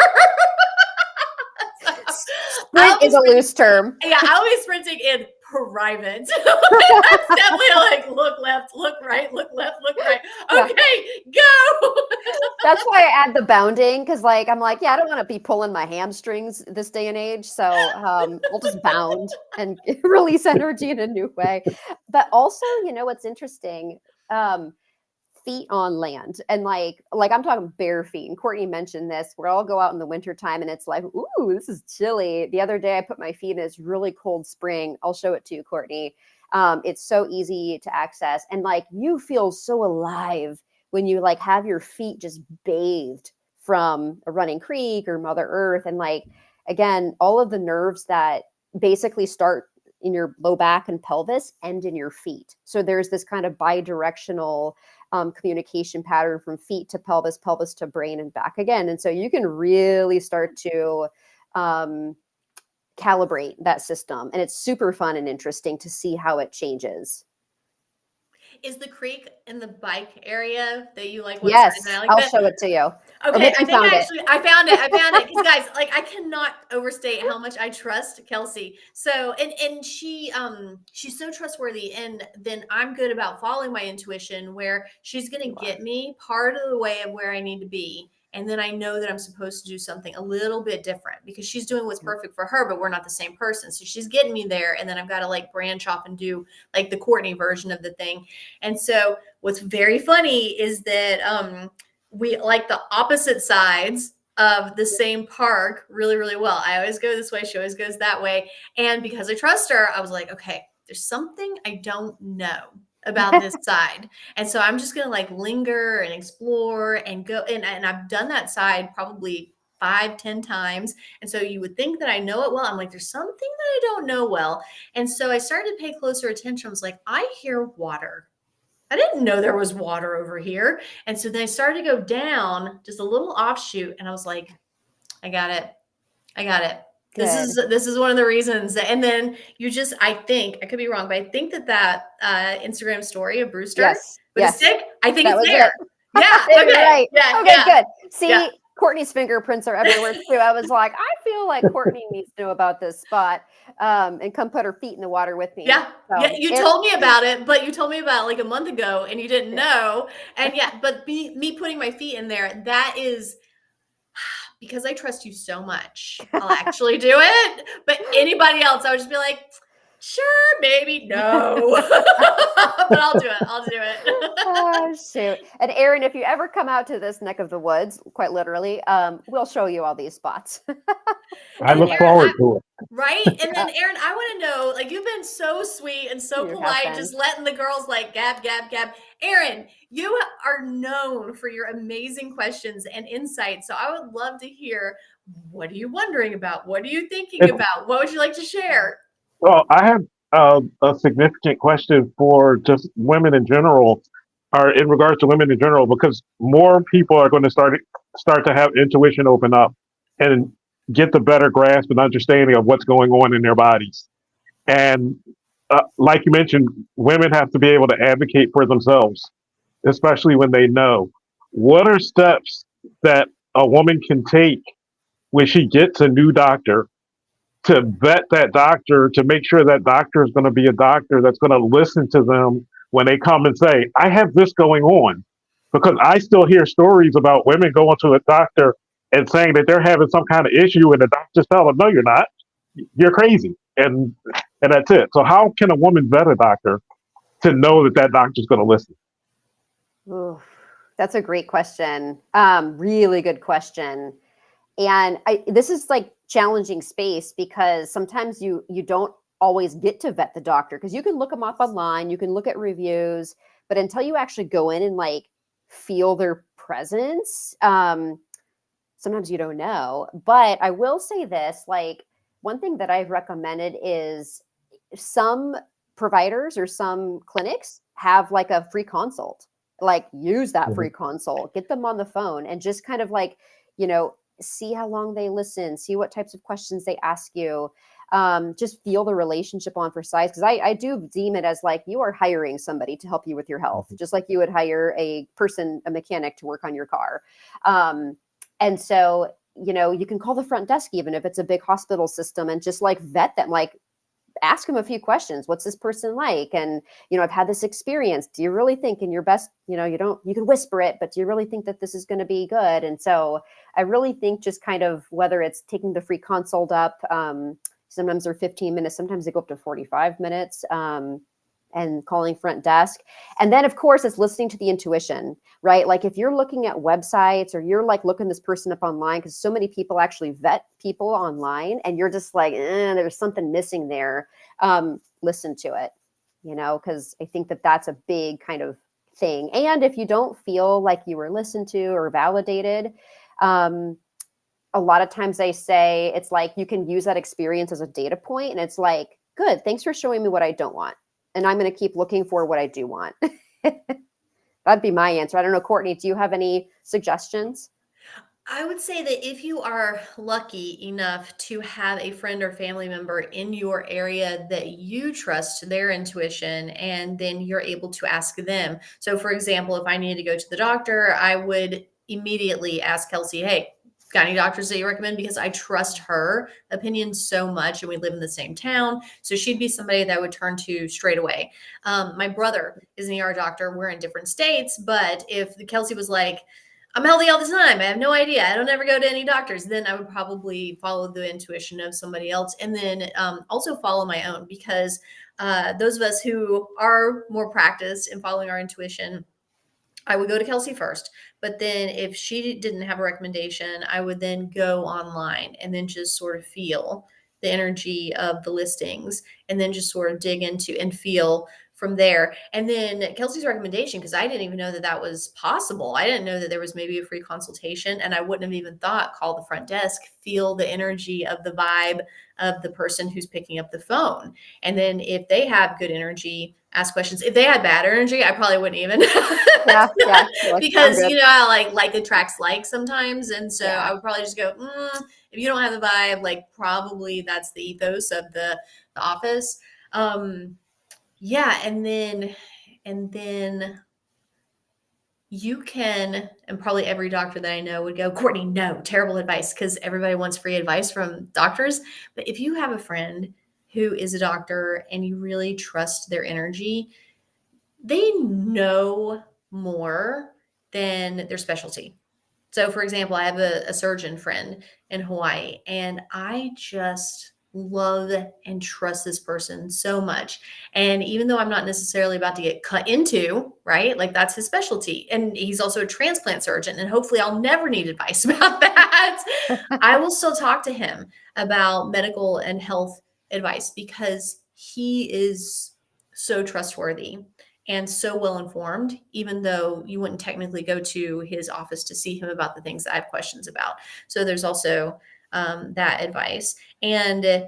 Sprint is a loose term. Yeah, I'll be sprinting in private. That's definitely like look left, look right, look left, look right. Okay, go. That's why I add the bounding, because like I'm like, yeah, I don't want to be pulling my hamstrings this day and age. So we'll just bound and release energy in a new way. But also, what's interesting? Feet on land, and like I'm talking bare feet. And Courtney mentioned this. We'll all go out in the wintertime and it's like, ooh, this is chilly. The other day I put my feet in this really cold spring. I'll show it to you, Courtney. It's so easy to access, and like you feel so alive when you like have your feet just bathed from a running creek or Mother Earth. And like, again, all of the nerves that basically start in your low back and pelvis end in your feet. So there's this kind of bi-directional communication pattern from feet to pelvis, pelvis to brain, and back again. And so you can really start to calibrate that system. And it's super fun and interesting to see how it changes. Is the creek in the bike area that you like? Yes, like I'll that? show it to you. Okay, I found it. Because guys, like I cannot overstate how much I trust Kelsey. So and she's so trustworthy, and then I'm good about following my intuition where she's gonna get me part of the way of where I need to be. And then I know that I'm supposed to do something a little bit different because she's doing what's perfect for her, but we're not the same person. So she's getting me there. And then I've got to like branch off and do like the Courtney version of the thing. And so what's very funny is that we like the opposite sides of the same park really, really well. I always go this way. She always goes that way. And because I trust her, I was like, okay, there's something I don't know about this side. And so I'm just going to like linger and explore and go. And I've done that side probably 5-10 times. And so you would think that I know it well. I'm like, there's something that I don't know well. And so I started to pay closer attention. I was like, I hear water. I didn't know there was water over here. And so then I started to go down just a little offshoot. And I was like, I got it. This Good. is one of the reasons. And then you just, I think, I could be wrong, but I think that Instagram story of Brewster Yes. with a Yes. stick, I think That it's was there. it. Yeah. You're Okay. right. Yeah. Okay, Yeah. good. See, Yeah. Courtney's fingerprints are everywhere too. I was like, I feel like Courtney needs to know about this spot, and come put her feet in the water with me. Yeah. Yeah. So, You told me about it, but you told me about it like a month ago and you didn't yeah. know. And yeah, but me putting my feet in there, that is because I trust you so much. I'll actually do it. But anybody else, I would just be like, sure, maybe no. But I'll do it. I'll do it. Oh, shoot. And Erin, if you ever come out to this neck of the woods, quite literally, we'll show you all these spots. I And look Erin, forward to it. right? And then Erin, I want to know, like, you've been so sweet and so You have polite, been. just letting the girls like gab, gab, gab. Erin, you are known for your amazing questions and insights. So I would love to hear, what are you wondering about? What are you thinking It's, about? What would you like to share? well, I have a significant question for just women in general, or in regards to women in general, because more people are going to start to have intuition open up and get the better grasp and understanding of what's going on in their bodies. And like you mentioned, women have to be able to advocate for themselves, especially when they know. What are steps that a woman can take when she gets a new doctor to vet that doctor to make sure that doctor is going to be a doctor that's going to listen to them when they come and say, I have this going on? Because I still hear stories about women going to a doctor and saying that they're having some kind of issue, and the doctors tell them, no, you're not. You're crazy. And that's it. So, how can a woman vet a doctor to know that that doctor's going to listen? Ooh, that's a great question. Really good question. And this is like challenging space because sometimes you don't always get to vet the doctor because you can look them up online, you can look at reviews, but until you actually go in and like feel their presence, sometimes you don't know. But I will say this, like one thing that I've recommended is some providers or some clinics have like a free consult. Like use that free consult, get them on the phone and just kind of like, see how long they listen, see what types of questions they ask you. Just feel the relationship on for size. Because I do deem it as like you are hiring somebody to help you with your health, just like you would hire a mechanic to work on your car. And so, you can call the front desk, even if it's a big hospital system, and just like vet them, like ask them a few questions. What's this person like? And, I've had this experience. Do you really think in your best, you can whisper it, but do you really think that this is going to be good? And so I really think just kind of whether it's taking the free consult up, sometimes they're 15 minutes, sometimes they go up to 45 minutes, and calling front desk. And then of course it's listening to the intuition, right? Like if you're looking at websites or you're like looking this person up online, because so many people actually vet people online and you're just like, there's something missing there. Listen to it, because I think that that's a big kind of thing. And if you don't feel like you were listened to or validated, a lot of times they say it's like you can use that experience as a data point, and it's like, good, thanks for showing me what I don't want. And I'm going to keep looking for what I do want. That'd be my answer. I don't know, Courtney, do you have any suggestions? I would say that if you are lucky enough to have a friend or family member in your area that you trust their intuition, and then you're able to ask them. So, for example, if I needed to go to the doctor, I would immediately ask Kelsey, hey, got any doctors that you recommend? Because I trust her opinion so much and we live in the same town. So she'd be somebody that I would turn to straight away. My brother is an ER doctor. We're in different states, but if Kelsey was like, I'm healthy all the time, I have no idea, I don't ever go to any doctors, then I would probably follow the intuition of somebody else, and then also follow my own, because those of us who are more practiced in following our intuition, I would go to Kelsey first, but then if she didn't have a recommendation, I would then go online and then just sort of feel the energy of the listings and then just sort of dig into and feel from there. And then Kelsey's recommendation, because I didn't even know that that was possible. I didn't know that there was maybe a free consultation, and I wouldn't have even thought call the front desk, feel the energy of the vibe of the person who's picking up the phone. And then if they have good energy, ask questions. If they had bad energy, I probably wouldn't even. Yeah. You're like, I'm Because good. you know how like attracts like sometimes, and so Yeah. I would probably just go, if you don't have the vibe, like probably that's the ethos of the office. Yeah, and then you can, and probably every doctor that I know would go, Courtney, no, terrible advice, because everybody wants free advice from doctors. But if you have a friend who is a doctor and you really trust their energy, they know more than their specialty. So, for example, I have a surgeon friend in Hawaii, and I just love and trust this person so much. And even though I'm not necessarily about to get cut into, right? Like that's his specialty. And he's also a transplant surgeon, and hopefully I'll never need advice about that. I will still talk to him about medical and health advice because he is so trustworthy and so well informed, even though you wouldn't technically go to his office to see him about the things that I have questions about. So there's also that advice. And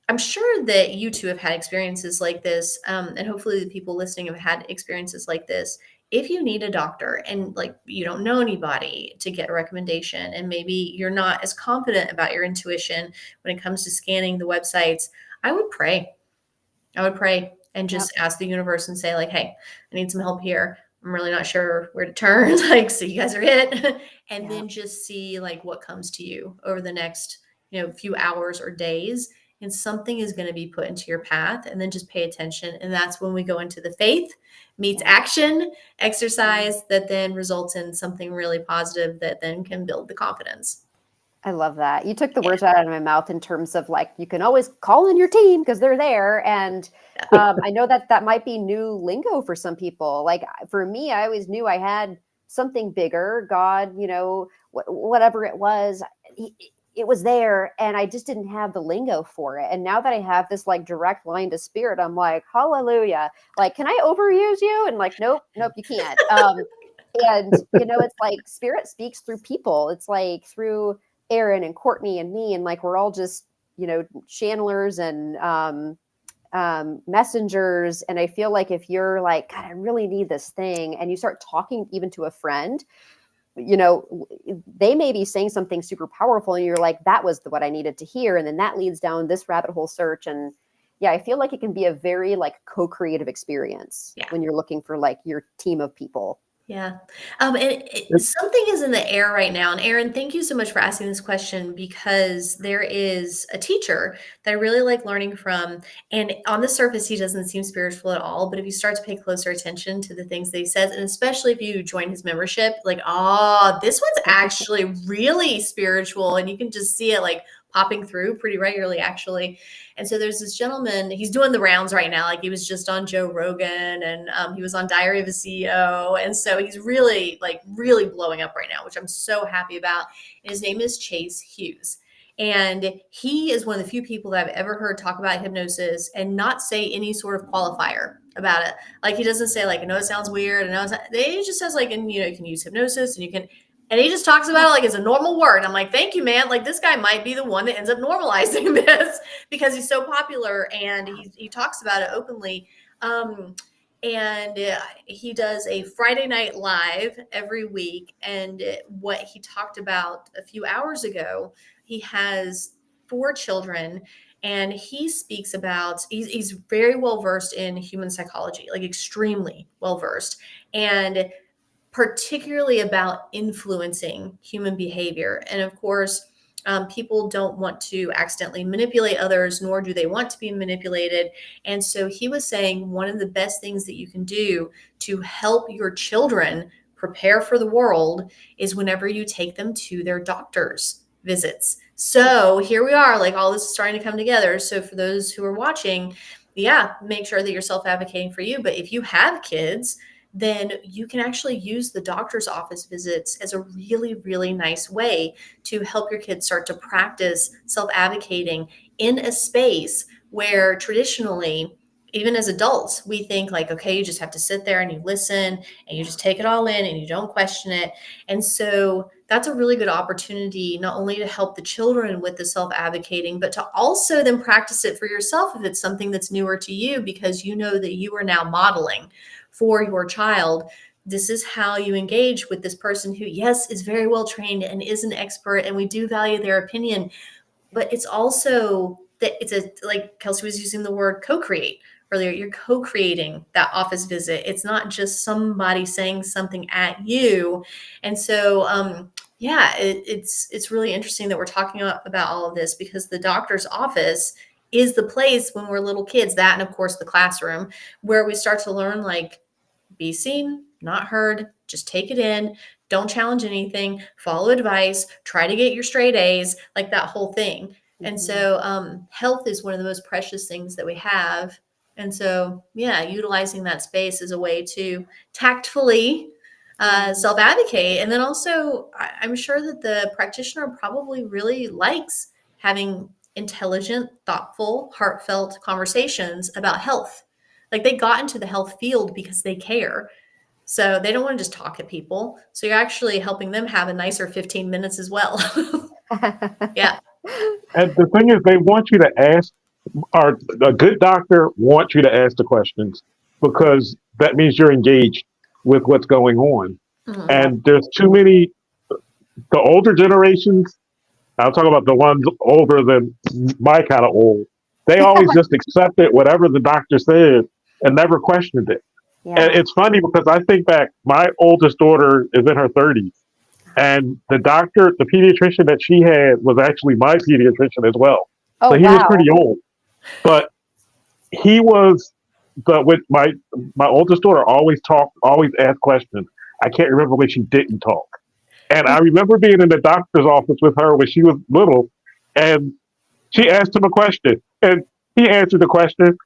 I'm sure that you two have had experiences like this. And hopefully the people listening have had experiences like this. If you need a doctor and like you don't know anybody to get a recommendation, and maybe you're not as confident about your intuition when it comes to scanning the websites, I would pray. I would pray and just ask the universe and say, like, hey, I need some help here. I'm really not sure where to turn. Like, so you guys are it. And then just see like what comes to you over the next, few hours or days. And something is going to be put into your path. And then just pay attention. And that's when we go into the faith meets action exercise that then results in something really positive that then can build the confidence. I love that. You took the words out of my mouth in terms of like, you can always call in your team because they're there. And I know that might be new lingo for some people. Like for me, I always knew I had something bigger, God, whatever it was, it was there. And I just didn't have the lingo for it. And now that I have this like direct line to spirit, I'm like, hallelujah. Like, can I overuse you? And like, nope, you can't. And it's like spirit speaks through people. It's like through Aaron and Courtney and me, and like we're all just channelers and messengers. And I feel like if you're like, God, I really need this thing, and you start talking even to a friend, they may be saying something super powerful, and you're like, that was what I needed to hear, and then that leads down this rabbit hole search. And yeah, I feel like it can be a very like co-creative experience when you're looking for like your team of people. Yeah. Something is in the air right now. And Aaron, thank you so much for asking this question, because there is a teacher that I really like learning from. And on the surface, he doesn't seem spiritual at all. But if you start to pay closer attention to the things that he says, and especially if you join his membership, like, this one's actually really spiritual. And you can just see it like popping through pretty regularly, actually. And so there's this gentleman, he's doing the rounds right now. Like he was just on Joe Rogan, and he was on Diary of a CEO. And so he's really blowing up right now, which I'm so happy about. And his name is Chase Hughes. And he is one of the few people that I've ever heard talk about hypnosis and not say any sort of qualifier about it. Like he doesn't say like, I know it sounds weird. I know he just says like, and you can use hypnosis, and he just talks about it like it's a normal word. I'm like, thank you, man. Like this guy might be the one that ends up normalizing this because he's so popular and he talks about it openly. He does a Friday night live every week. And what he talked about a few hours ago, he has 4 children, and he speaks about, he's very well versed in human psychology, like extremely well versed. And particularly about influencing human behavior. And of course, people don't want to accidentally manipulate others, nor do they want to be manipulated. And so he was saying one of the best things that you can do to help your children prepare for the world is whenever you take them to their doctor's visits. So here we are, like all this is starting to come together. So for those who are watching, make sure that you're self-advocating for you. But if you have kids, then you can actually use the doctor's office visits as a really, really nice way to help your kids start to practice self-advocating in a space where traditionally even as adults, we think like, okay, you just have to sit there and you listen and you just take it all in and you don't question it. And so that's a really good opportunity, not only to help the children with the self-advocating, but to also then practice it for yourself if it's something that's newer to you, because you know that you are now modeling for your child. This is how you engage with this person who, yes, is very well trained and is an expert, and we do value their opinion, but it's also that it's a, like Kelsea was using the word co-create earlier, you're co-creating that office visit. It's not just somebody saying something at you. And so yeah, it's really interesting that we're talking about all of this, because the doctor's office is the place when we're little kids, that and of course the classroom, where we start to learn like, be seen, not heard, just take it in, don't challenge anything, follow advice, try to get your straight A's, like that whole thing. And so health is one of the most precious things that we have. And so, yeah, utilizing that space is a way to tactfully self-advocate. And then also, I'm sure that the practitioner probably really likes having intelligent, thoughtful, heartfelt conversations about health. Like they got into the health field because they care. So they don't want to just talk at people. So you're actually helping them have a nicer 15 minutes as well. Yeah. And the thing is, they want you to ask, or a good doctor wants you to ask the questions because that means you're engaged with what's going on. Mhm. Yeah. And there's too many, the older generations, I'll talk about the ones older than my kind of old, they always just accepted whatever the doctor said and never questioned it. And Yeah. it's funny because I think back, my oldest daughter is in her 30s. And the doctor, the pediatrician that she had was actually my pediatrician as well. Oh, So he was wow. pretty old. But he was but with my oldest daughter always talked, always asked questions. I can't remember when she didn't talk. And I remember being in the doctor's office with her when she was little, and she asked him a question, and he answered the question,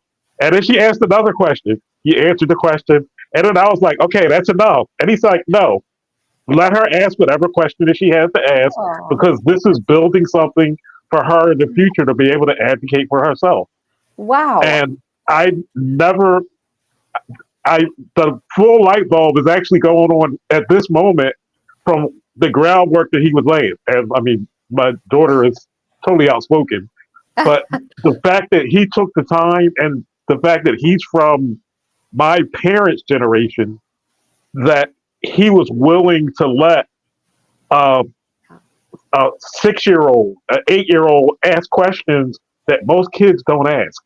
and then she asked another question. He answered the question, and then I was like, okay, that's enough. And he's like, no, let her ask whatever question that she has to ask Oh, because this is building something for her in the future to be able to advocate for herself. wow. And I never, I the full light bulb is actually going on at this moment from the groundwork that he was laying. And I mean, my daughter is totally outspoken, but the fact that he took the time and the fact that he's from my parents' generation, that he was willing to let uh, a 6 year old, an 8 year old ask questions that most kids don't ask.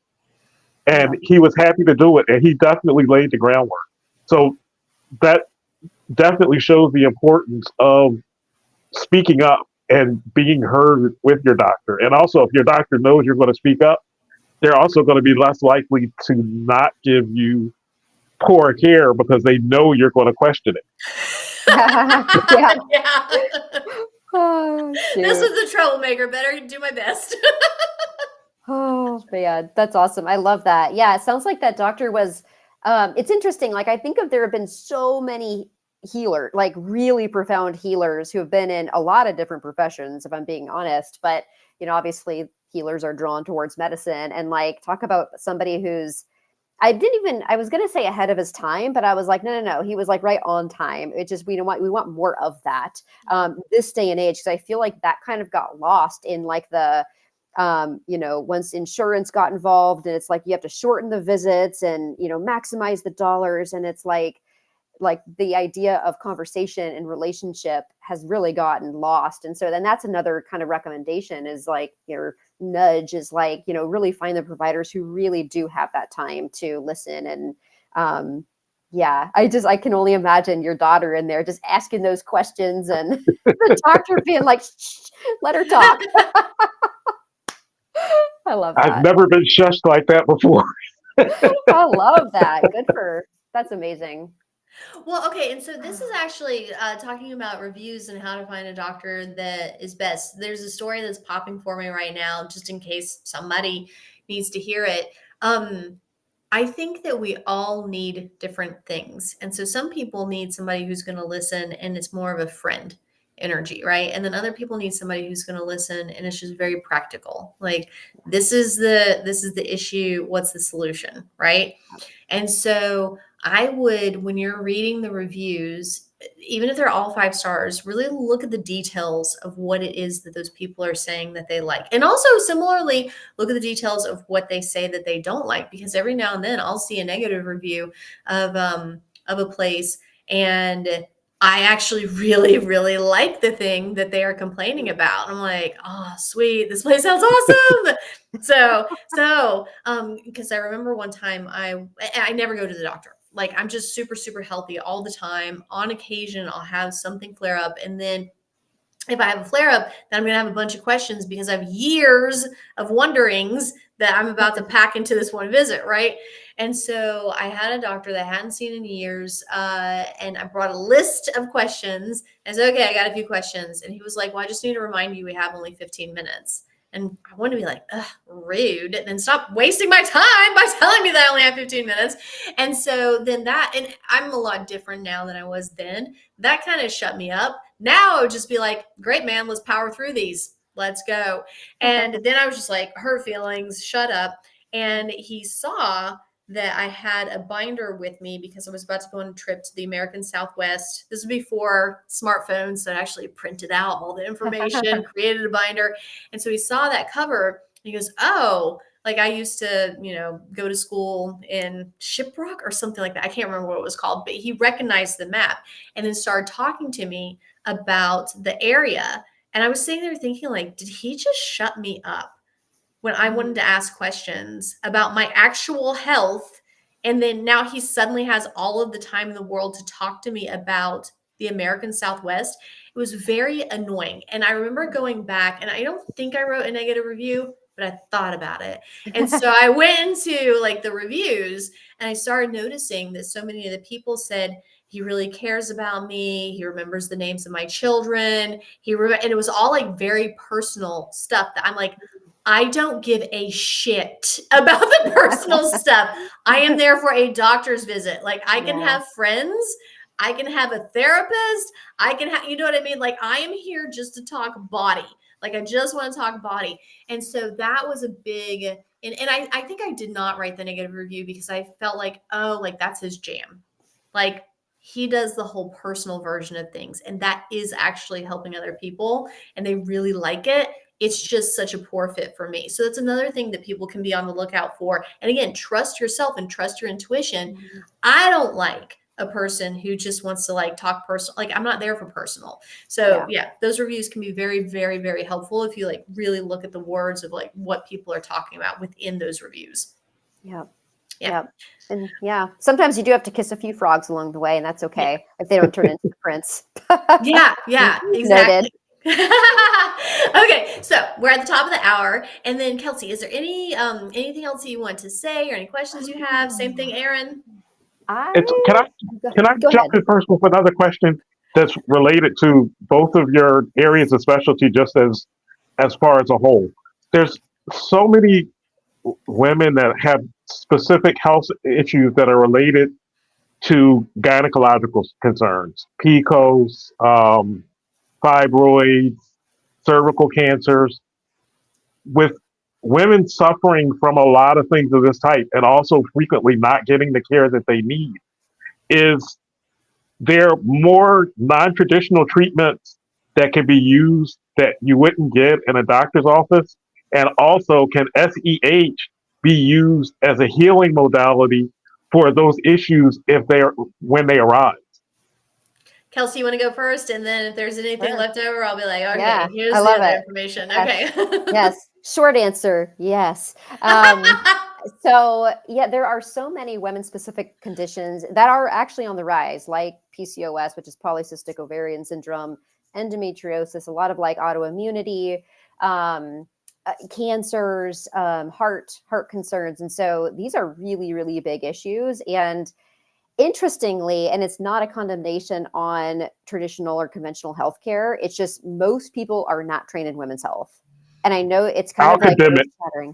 Yeah. And he was happy to do it. And he definitely laid the groundwork. So that definitely shows the importance of speaking up and being heard with your doctor. And also, if your doctor knows you're going to speak up, they're also going to be less likely to not give you poor care because they know you're going to question it. Yeah. Yeah. Oh, This shoot. is the troublemaker. Better do my best. Oh, man, that's awesome. I love that. Yeah, it sounds like that doctor was it's interesting. Like I think of there have been so many healer, like really profound healers who have been in a lot of different professions, if I'm being honest. But, obviously healers are drawn towards medicine and like talk about somebody who's I was going to say ahead of his time, but I was like, no, no, no. He was like right on time. It just, we want more of that this day and age. Cause I feel like that kind of got lost in like once insurance got involved and it's like, you have to shorten the visits and, maximize the dollars. And it's like the idea of conversation and relationship has really gotten lost. And so then that's another kind of recommendation is like your nudge is like, really find the providers who really do have that time to listen. And yeah, I can only imagine your daughter in there just asking those questions and the doctor being like, shh, let her talk. I love I've that. never been shushed like that before. I love that. That's amazing. Well, okay, and so this is actually talking about reviews and how to find a doctor that is best. There's a story that's popping for me right now, just in case somebody needs to hear it. I think that we all need different things. And so some people need somebody who's going to listen and it's more of a friend. energy, right? And then other people need somebody who's going to listen, and it's just very practical. Like, this is the issue, what's the solution, right? And so I would, when you're reading the reviews, even if they're all 5 stars, really look at the details of what it is that those people are saying that they like. And also similarly, look at the details of what they say that they don't like, because every now and then I'll see a negative review of a place, and I actually really, really like the thing that they are complaining about. I'm like, oh, sweet, this place sounds awesome. Because I remember one time I never go to the doctor. Like, I'm just super, super healthy all the time. On occasion, I'll have something flare up, and then if I have a flare up, then I'm going to have a bunch of questions because I have years of wonderings that I'm about to pack into this one visit, right? And so I had a doctor that I hadn't seen in years, and I brought a list of questions. I said, okay, I got a few questions. And he was like, well, I just need to remind you we have only 15 minutes. And I want to be like, ugh, rude, and then stop wasting my time by telling me that I only have 15 minutes. And so then and I'm a lot different now than I was then. That kind of shut me up. Now I would just be like, great, man, let's power through these. Let's go. And then I was just like, hurt feelings, shut up. And he saw that I had a binder with me because I was about to go on a trip to the American Southwest. This was before smartphones, so I actually printed out all the information, created a binder. And so he saw that cover, and he goes, oh, like, I used to, go to school in Shiprock or something like that. I can't remember what it was called, but he recognized the map and then started talking to me about the area. And I was sitting there thinking, like, did he just shut me up when I wanted to ask questions about my actual health? And then now he suddenly has all of the time in the world to talk to me about the American Southwest. It was very annoying. And I remember going back, and I don't think I wrote a negative review, but I thought about it. And so I went into like the reviews, and I started noticing that so many of the people said, he really cares about me. He remembers the names of my children. And it was all like very personal stuff that I'm like, I don't give a shit about the personal stuff. I am there for a doctor's visit. Like, I can have friends. I can have a therapist. I can have, you know what I mean? Like, I am here just to talk body. Like, I just want to talk body. And so that was a big, and I think I did not write the negative review because I felt like, oh, like, that's his jam. Like, he does the whole personal version of things, and that is actually helping other people, and they really like it. It's just such a poor fit for me. So that's another thing that people can be on the lookout for. And again, trust yourself and trust your intuition. I don't like a person who just wants to like talk personal. Like, I'm not there for personal. So yeah, those reviews can be very, very, very helpful if you like really look at the words of like what people are talking about within those reviews. Yeah. And sometimes you do have to kiss a few frogs along the way, and that's okay if they don't turn into the prince. Yeah, exactly. Okay, so we're at the top of the hour, and then Kelsey, is there anything else you want to say or any questions you have? Same thing, Aaron. Can I jump in first with another question that's related to both of your areas of specialty, just as far as a whole? There's so many women that have specific health issues that are related to gynecological concerns, PCOS, fibroids, cervical cancers, with women suffering from a lot of things of this type and also frequently not getting the care that they need. Is there more non-traditional treatments that can be used that you wouldn't get in a doctor's office? And also, can SEH be used as a healing modality for those issues when they arise? Kelsey, you want to go first? And then if there's anything left over, I'll be like, okay, here's the other information. Yes. Okay. Yes. Short answer, yes. So there are so many women-specific conditions that are actually on the rise, like PCOS, which is polycystic ovarian syndrome, endometriosis, a lot of like autoimmunity, cancers, heart concerns. And so these are really, really big issues. And interestingly, and it's not a condemnation on traditional or conventional healthcare, it's just most people are not trained in women's health. And I know it's kind of like condemn it.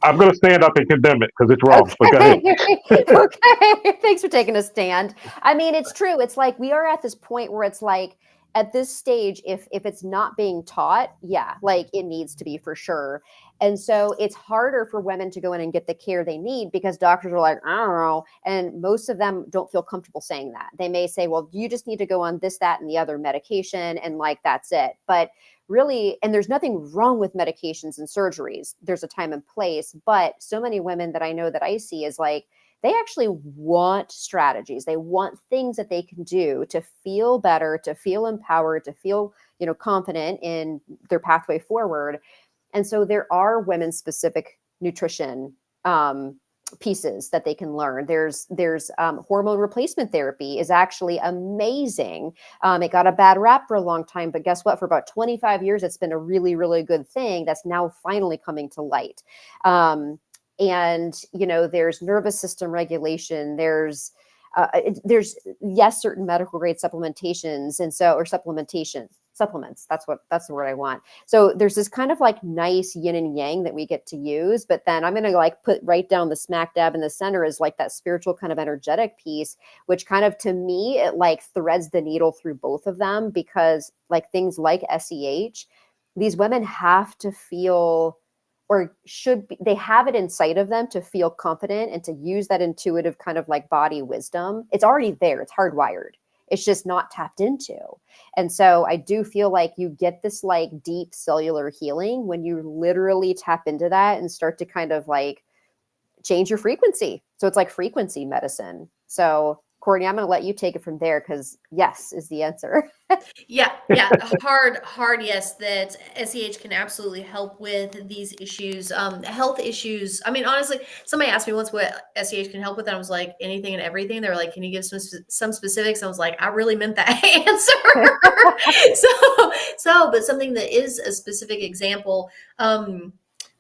I'm going to stand up and condemn it because it's wrong. Okay. But go ahead. Okay. Thanks for taking a stand. I mean, it's true. It's like we are at this point where it's like at this stage, if it's not being taught, yeah, like it needs to be for sure. And so it's harder for women to go in and get the care they need because doctors are like, I don't know. And most of them don't feel comfortable saying that. They may say, well, you just need to go on this, that, and the other medication. And like, that's it. But really, and there's nothing wrong with medications and surgeries. There's a time and place. But so many women that I know that I see is like, they actually want strategies. They want things that they can do to feel better, to feel empowered, to feel, confident in their pathway forward. And so there are women specific nutrition pieces that they can learn. There's hormone replacement therapy is actually amazing. It got a bad rap for a long time, but guess what? For about 25 years, it's been a really, really good thing that's now finally coming to light. And, there's nervous system regulation, there's yes, certain medical grade supplementations. And so, or supplements, that's the word I want. So there's this kind of like nice yin and yang that we get to use, but then I'm going to like put right down the smack dab in the center is like that spiritual kind of energetic piece, which kind of, to me, it like threads the needle through both of them, because like things like SEH, these women have to feel, or should be, they have it inside of them to feel confident and to use that intuitive kind of like body wisdom. It's already there. It's hardwired. It's just not tapped into. And so I do feel like you get this like deep cellular healing when you literally tap into that and start to kind of like change your frequency. So it's like frequency medicine. So Courtney, I'm going to let you take it from there, because yes is the answer. Yeah. Hard. Yes, that SEH can absolutely help with these issues, health issues. I mean, honestly, somebody asked me once what SEH can help with, and I was like, anything and everything. They were like, can you give some specifics? I was like, I really meant that answer. But something that is a specific example,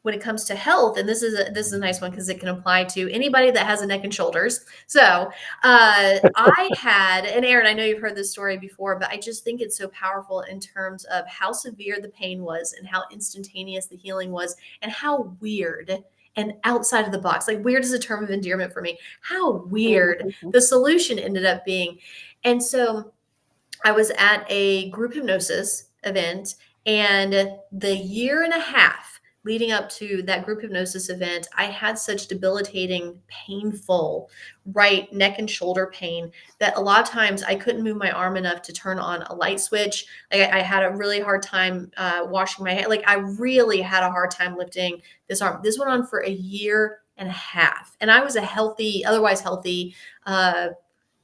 when it comes to health, and this is a nice one because it can apply to anybody that has a neck and shoulders. So I had, and Aaron, I know you've heard this story before, but I just think it's so powerful in terms of how severe the pain was and how instantaneous the healing was, and how weird and outside of the box, like weird is a term of endearment for me, how weird the solution ended up being. And so I was at a group hypnosis event, and the year and a half leading up to that group hypnosis event, I had such debilitating, painful right neck and shoulder pain that a lot of times I couldn't move my arm enough to turn on a light switch. Like I had a really hard time washing my hair. Like I really had a hard time lifting this arm. This went on for a year and a half. And I was otherwise healthy,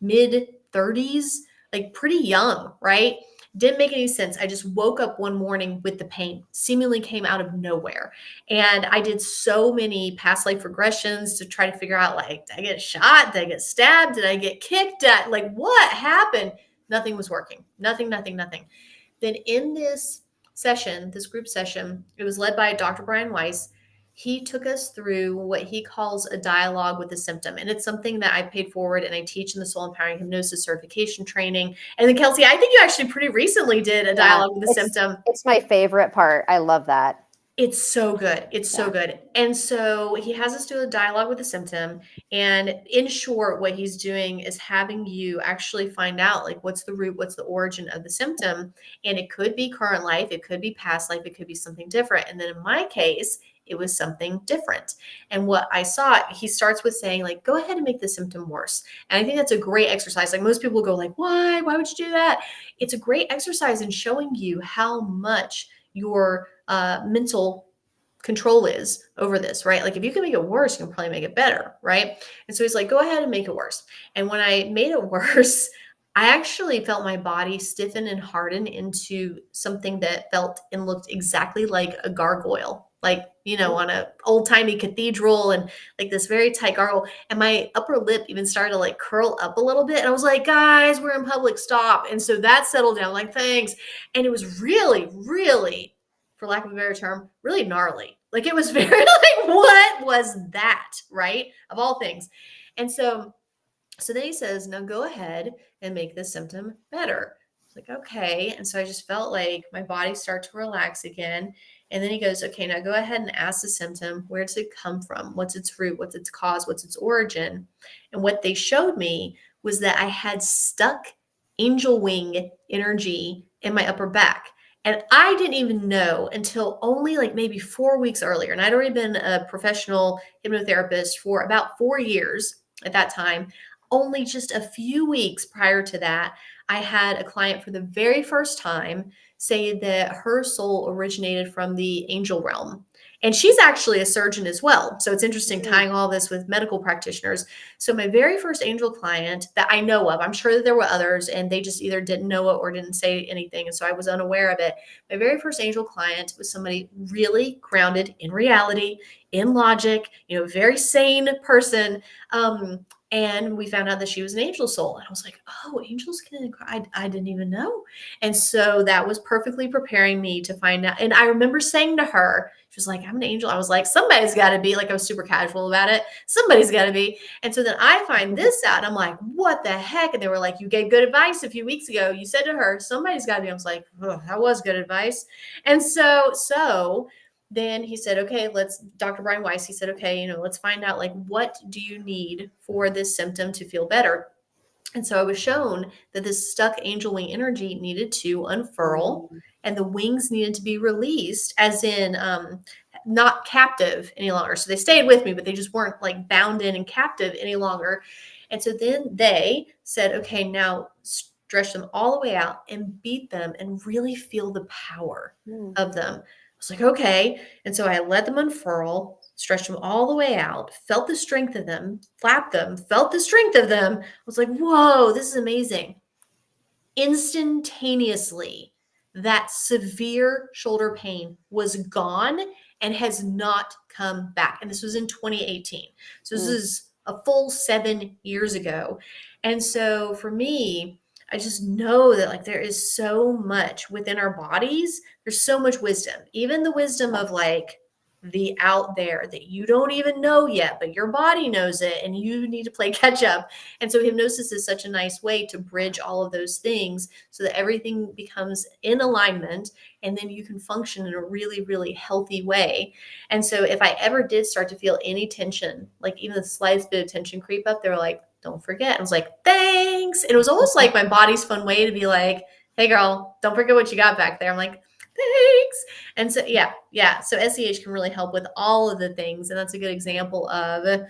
mid 30s, like pretty young, right? Didn't make any sense. I just woke up one morning with the pain, seemingly came out of nowhere. And I did so many past life regressions to try to figure out, like, did I get shot? Did I get stabbed? Did I get kicked at? Like, what happened? Nothing was working. Nothing. Then in this group session, it was led by Dr. Brian Weiss. He took us through what he calls a dialogue with the symptom. And it's something that I paid forward and I teach in the Soul Empowering Hypnosis certification training. And then Kelsey, I think you actually pretty recently did a dialogue with the symptom. It's my favorite part. I love that. It's so good. It's so good. And so he has us do a dialogue with the symptom. And in short, what he's doing is having you actually find out, like, what's the root, what's the origin of the symptom. And it could be current life, it could be past life, it could be something different. And then in my case, it was something different. And what I saw, he starts with saying, like, go ahead and make the symptom worse. And I think that's a great exercise. Like, most people go like, why would you do that? It's a great exercise in showing you how much your mental control is over this, right? Like if you can make it worse, you can probably make it better, right? And so he's like, go ahead and make it worse. And when I made it worse, I actually felt my body stiffen and harden into something that felt and looked exactly like a gargoyle, like, on a old timey cathedral, and like this very tight gargoyle. And my upper lip even started to like curl up a little bit. And I was like, guys, we're in public, stop. And so that settled down, like, thanks. And it was really, really, for lack of a better term, really gnarly. Like it was very like, what was that, right? Of all things. And so then he says, now go ahead and make this symptom better. It's like, okay. And so I just felt like my body start to relax again. And then he goes, okay, now go ahead and ask the symptom, where does it come from? What's its root? What's its cause? What's its origin? And what they showed me was that I had stuck angel wing energy in my upper back. And I didn't even know until only like maybe 4 weeks earlier. And I'd already been a professional hypnotherapist for about 4 years at that time. Only just a few weeks prior to that, I had a client for the very first time say that her soul originated from the angel realm. And she's actually a surgeon as well. So it's interesting tying all this with medical practitioners. So my very first angel client that I know of, I'm sure that there were others and they just either didn't know it or didn't say anything. And so I was unaware of it. My very first angel client was somebody really grounded in reality, in logic, very sane person. And we found out that she was an angel soul. And I was like, oh, angels can cry. I didn't even know. And so that was perfectly preparing me to find out. And I remember saying to her, she was like, I'm an angel. I was like, somebody's got to be. Like, I was super casual about it. Somebody's got to be. And so then I find this out. And I'm like, what the heck? And they were like, you gave good advice a few weeks ago. You said to her, somebody's got to be. I was like, oh, that was good advice. And so then he said, okay, Dr. Brian Weiss, he said, okay, let's find out, like, what do you need for this symptom to feel better? And so I was shown that this stuck angel wing energy needed to unfurl and the wings needed to be released, as in not captive any longer. So they stayed with me, but they just weren't like bound in and captive any longer. And so then they said, okay, now stretch them all the way out and beat them and really feel the power of them. I was like, okay. And so I let them unfurl, stretched them all the way out, felt the strength of them, flapped them, felt the strength of them. I was like, whoa, this is amazing. Instantaneously, that severe shoulder pain was gone and has not come back. And this was in 2018. So this is a full 7 years ago. And so for me, I just know that like there is so much within our bodies. There's so much wisdom, even the wisdom of like the out there that you don't even know yet, but your body knows it and you need to play catch up. And so hypnosis is such a nice way to bridge all of those things so that everything becomes in alignment and then you can function in a really, really healthy way. And so if I ever did start to feel any tension, like even the slightest bit of tension creep up, they were like, don't forget. I was like, thanks. And it was almost like my body's fun way to be like, hey girl, don't forget what you got back there. I'm like, thanks. And so, yeah. So SEH can really help with all of the things. And that's a good example of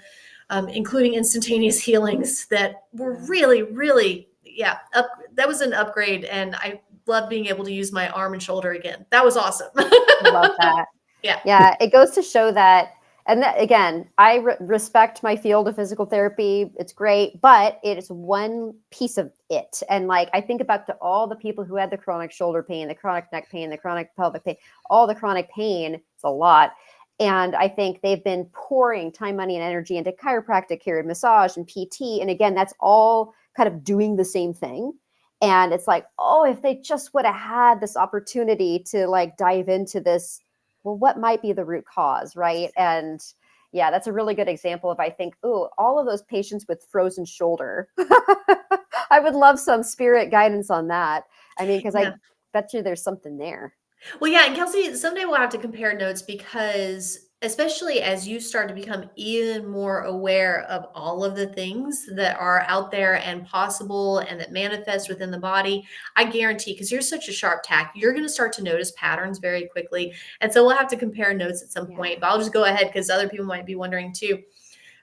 including instantaneous healings that were really, really, that was an upgrade. And I love being able to use my arm and shoulder again. That was awesome. I love that. Yeah. It goes to show that. And that, again, I respect my field of physical therapy. It's great, but it is one piece of it. And like, I think about all the people who had the chronic shoulder pain, the chronic neck pain, the chronic pelvic pain, all the chronic pain. It's a lot. And I think they've been pouring time, money, and energy into chiropractic care and massage and PT. And again, that's all kind of doing the same thing. And it's like, oh, if they just would have had this opportunity to like dive into this, well, what might be the root cause, right? And yeah, that's a really good example of, I think, oh, all of those patients with frozen shoulder. I would love some spirit guidance on that. I mean, because I bet you there's something there. Well, yeah. And Kelsey, someday we'll have to compare notes because especially as you start to become even more aware of all of the things that are out there and possible and that manifest within the body, I guarantee, because you're such a sharp tack, you're going to start to notice patterns very quickly. And so we'll have to compare notes at some point, but I'll just go ahead because other people might be wondering too.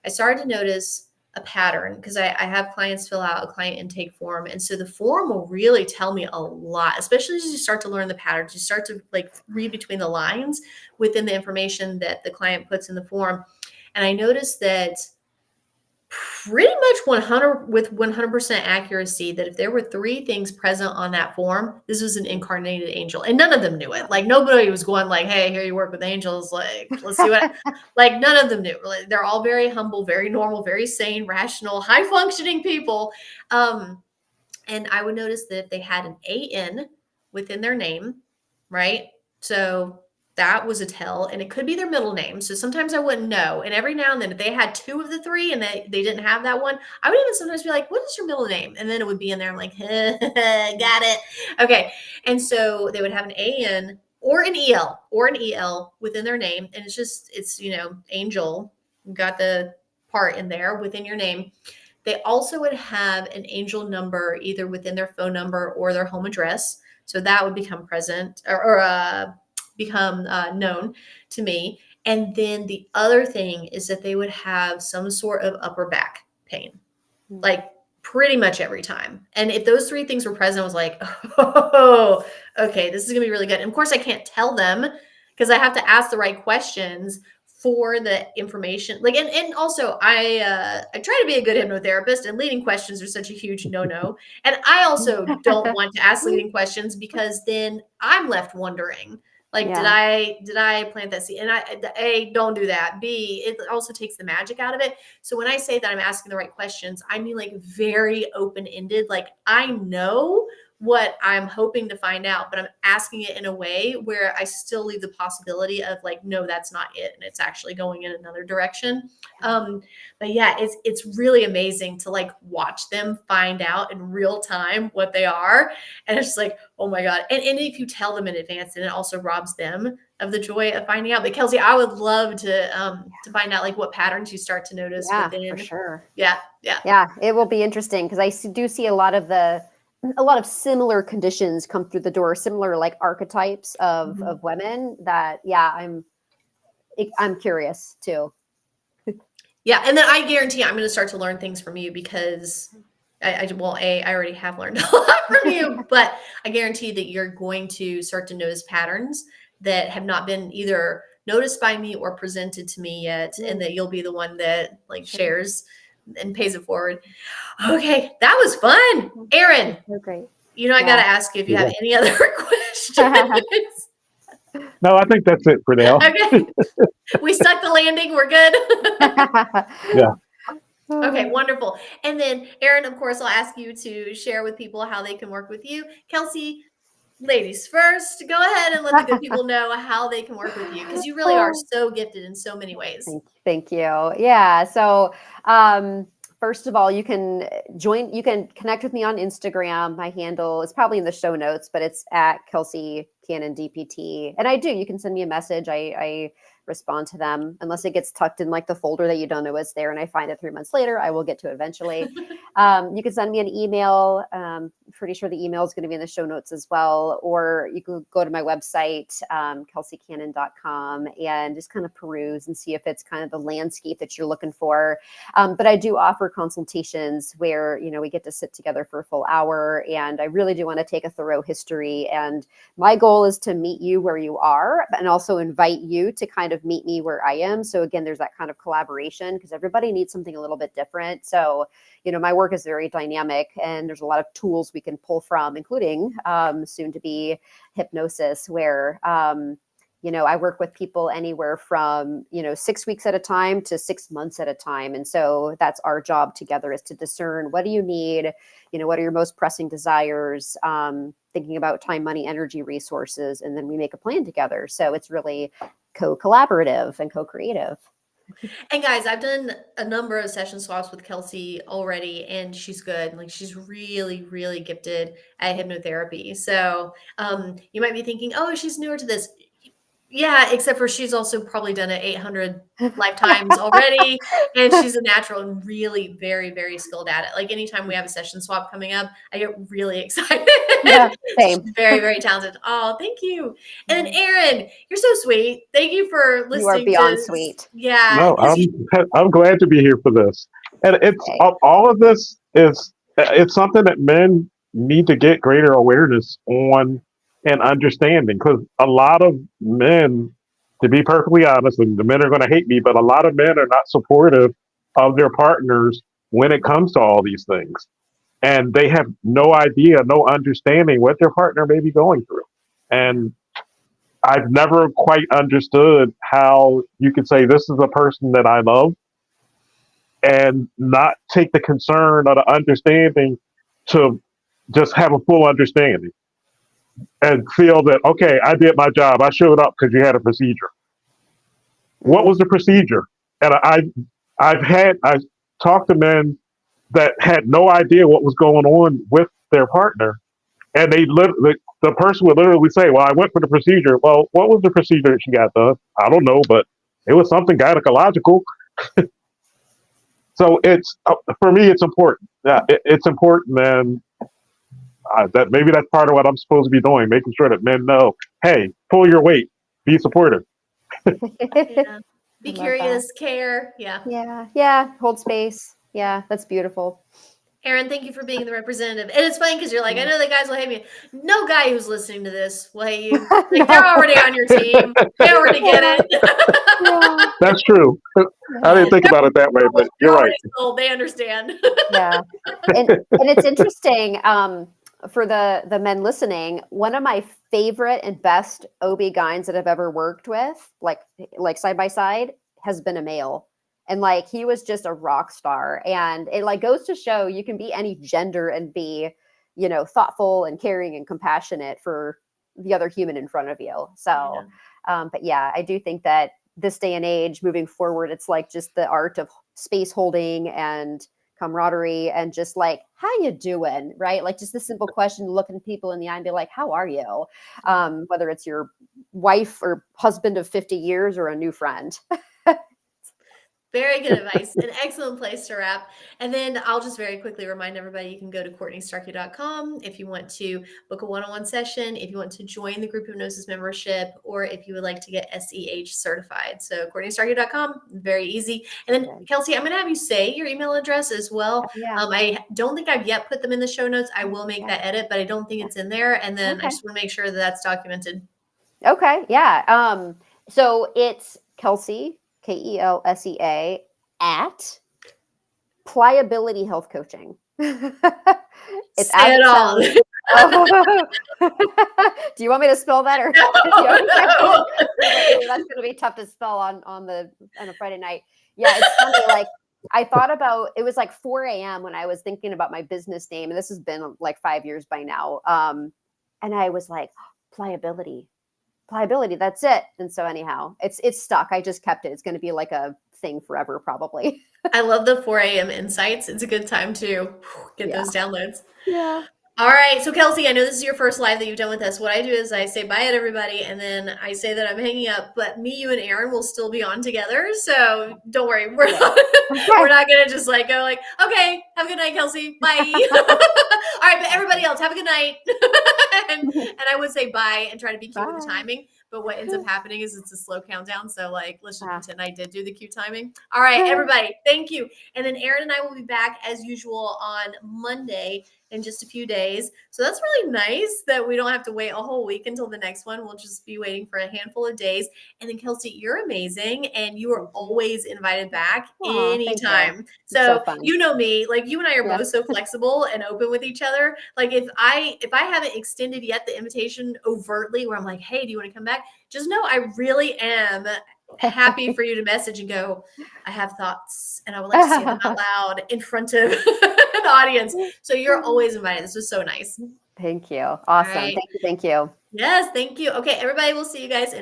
I started to notice a pattern because I have clients fill out a client intake form. And so the form will really tell me a lot, especially as you start to learn the patterns, you start to like read between the lines within the information that the client puts in the form. And I noticed that pretty much 100% accuracy that if there were 3 things present on that form, this was an incarnated angel, and none of them knew it. Like nobody was going like, hey, here you work with angels. Like, let's see what, like none of them knew. Like, they're all very humble, very normal, very sane, rational, high functioning people. And I would notice that if they had an AN within their name, right? So that was a tell, and it could be their middle name. So sometimes I wouldn't know. And every now and then, if they had 2 of the 3 and they didn't have that one, I would even sometimes be like, what is your middle name? And then it would be in there. I'm like, got it. Okay. And so they would have an AN or an EL within their name. And it's angel. You've got the part in there within your name. They also would have an angel number either within their phone number or their home address. So that would become present or become known to me. And then the other thing is that they would have some sort of upper back pain, like pretty much every time. And if those three things were present, I was like, oh, okay, this is gonna be really good. And of course, I can't tell them because I have to ask the right questions for the information. Like, and also I try to be a good hypnotherapist, and leading questions are such a huge no. And I also don't want to ask leading questions because then I'm left wondering. Like, Yeah. did I plant that seed? And A, don't do that. B, it also takes the magic out of it. So when I say that I'm asking the right questions, I mean like very open-ended. Like I know what I'm hoping to find out, but I'm asking it in a way where I still leave the possibility of like, no, that's not it, and it's actually going in another direction. But yeah, it's really amazing to like watch them find out in real time what they are, and it's just like, oh my god. And if you tell them in advance, then it also robs them of the joy of finding out. But Kelsey, I would love to find out like what patterns you start to notice Yeah, within. for sure. Yeah. Yeah, it will be interesting because do see a lot of similar conditions come through the door, similar like archetypes of women that, I'm curious too. Yeah. And then I guarantee I'm going to start to learn things from you because I already have learned a lot from you, but I guarantee that you're going to start to notice patterns that have not been either noticed by me or presented to me yet. And that you'll be the one that like shares and pays it forward. Okay. That was fun. Erin. So great. I got to ask you if you have any other questions. No, I think that's it for now. Okay. We stuck the landing. We're good. Yeah. Okay, wonderful. And then, Erin, of course, I'll ask you to share with people how they can work with you. Kelsey, ladies first, go ahead and let the good people know how they can work with you because you really are so gifted in so many ways. Thank you. Yeah. So, first of all, you can connect with me on Instagram. My handle is probably in the show notes, but it's at Kelsea Cannon DPT. And you can send me a message. I respond to them unless it gets tucked in like the folder that you don't know is there. And I find it 3 months later, I will get to it eventually. You can send me an email. Pretty sure the email is going to be in the show notes as well. Or you can go to my website, KelseyCannon.com, and just kind of peruse and see if it's kind of the landscape that you're looking for. But I do offer consultations where, we get to sit together for a full hour. And I really do want to take a thorough history. And my goal is to meet you where you are and also invite you to kind of meet me where I am. So again, there's that kind of collaboration because everybody needs something a little bit different. So, my work is very dynamic and there's a lot of tools we can pull from, including soon to be hypnosis, where, I work with people anywhere from, 6 weeks at a time to 6 months at a time. And so that's our job together, is to discern what do you need, what are your most pressing desires, thinking about time, money, energy, resources, and then we make a plan together. So it's really co-collaborative and co-creative. And guys, I've done a number of session swaps with Kelsey already, and she's good. Like she's really, really gifted at hypnotherapy. So you might be thinking, oh, she's newer to this. Yeah, except for she's also probably done it 800 lifetimes already. And she's a natural and really very, very skilled at it. Like anytime we have a session swap coming up, I get really excited. Yeah, same. She's very, very talented. Oh, thank you. And then Erin, you're so sweet. Thank you for listening. You are beyond sweet. Yeah. No, I'm glad to be here for this. And it's all of this it's something that men need to get greater awareness on and understanding, because a lot of men, to be perfectly honest, and the men are going to hate me, but a lot of men are not supportive of their partners when it comes to all these things. And they have no idea, no understanding what their partner may be going through. And I've never quite understood how you could say this is a person that I love and not take the concern or the understanding to just have a full understanding and feel that, okay, I did my job. I showed up because you had a procedure. What was the procedure? And I've talked to men that had no idea what was going on with their partner. And the person would literally say, well, I went for the procedure. Well, what was the procedure that she got done? I don't know, but it was something gynecological. So it's for me, it's important. Yeah, it's important, and that maybe that's part of what I'm supposed to be doing, making sure that men know, hey, pull your weight, be supportive. Yeah. Be I love that. curious, care. Yeah. Yeah. Yeah. Hold space. Yeah. That's beautiful. Aaron, thank you for being the representative. And it's funny because you're like, I know the guys will hate me. No guy who's listening to this will hate you. Like, they're already on your team. They already get it. Yeah. That's true. I didn't think about it that way, but They're you're right. already sold. They understand. Yeah. And it's interesting, for the men listening, one of my favorite and best OB-GYNs that I've ever worked with, like side by side, has been a male. And like he was just a rock star. And it like goes to show you can be any gender and be, thoughtful and caring and compassionate for the other human in front of you. So but yeah, I do think that this day and age moving forward, it's like just the art of space holding and camaraderie and just like, how you doing? Right? Like just the simple question, looking people in the eye and be like, how are you? Whether it's your wife or husband of 50 years or a new friend. Very good advice. An excellent place to wrap. And then I'll just very quickly remind everybody you can go to CourtneyStarkey.com if you want to book a one-on-one session, if you want to join the group hypnosis membership, or if you would like to get SEH certified. So CourtneyStarkey.com, very easy. And then Kelsey, I'm going to have you say your email address as well. Yeah. I don't think I've yet put them in the show notes. I will make that edit, but I don't think it's in there. And then I just want to make sure that that's documented. Okay. Yeah. So it's Kelsea, Kelsea at Pliability Health Coaching. It's Say it all. Do you want me to spell that, or No. that's going to be tough to spell on a Friday night? Yeah, it's funny. Like I thought about it was like 4 a.m. when I was thinking about my business name, and this has been like 5 years by now. And I was like, pliability, that's it. And so anyhow, it's stuck. I just kept it. It's going to be like a thing forever, probably. I love the 4 a.m. insights. It's a good time to get those downloads. Yeah. All right. So Kelsey, I know this is your first live that you've done with us. What I do is I say bye to everybody and then I say that I'm hanging up, but me, you, and Aaron will still be on together. So don't worry. We're not going to just like go like, okay, have a good night, Kelsey. Bye. All right. But everybody else, have a good night. and I would say bye and try to be cute with the timing. But what ends up happening is it's a slow countdown. So like, let's just pretend I did do the cute timing. All right, everybody. Thank you. And then Aaron and I will be back as usual on Monday in just a few days. So that's really nice that we don't have to wait a whole week until the next one. We'll just be waiting for a handful of days. And then Kelsey, you're amazing. And you are always invited back anytime. So you know me, like you and I are both so flexible and open with each other. Like if I haven't extended yet the invitation overtly where I'm like, hey, do you want to come back? Just know I really am happy for you to message and go, I have thoughts and I would like to say them out loud in front of an audience. So you're always invited. This was so nice. Thank you. Awesome. Right. Thank you. Yes, thank you. Okay, everybody, we'll see you guys in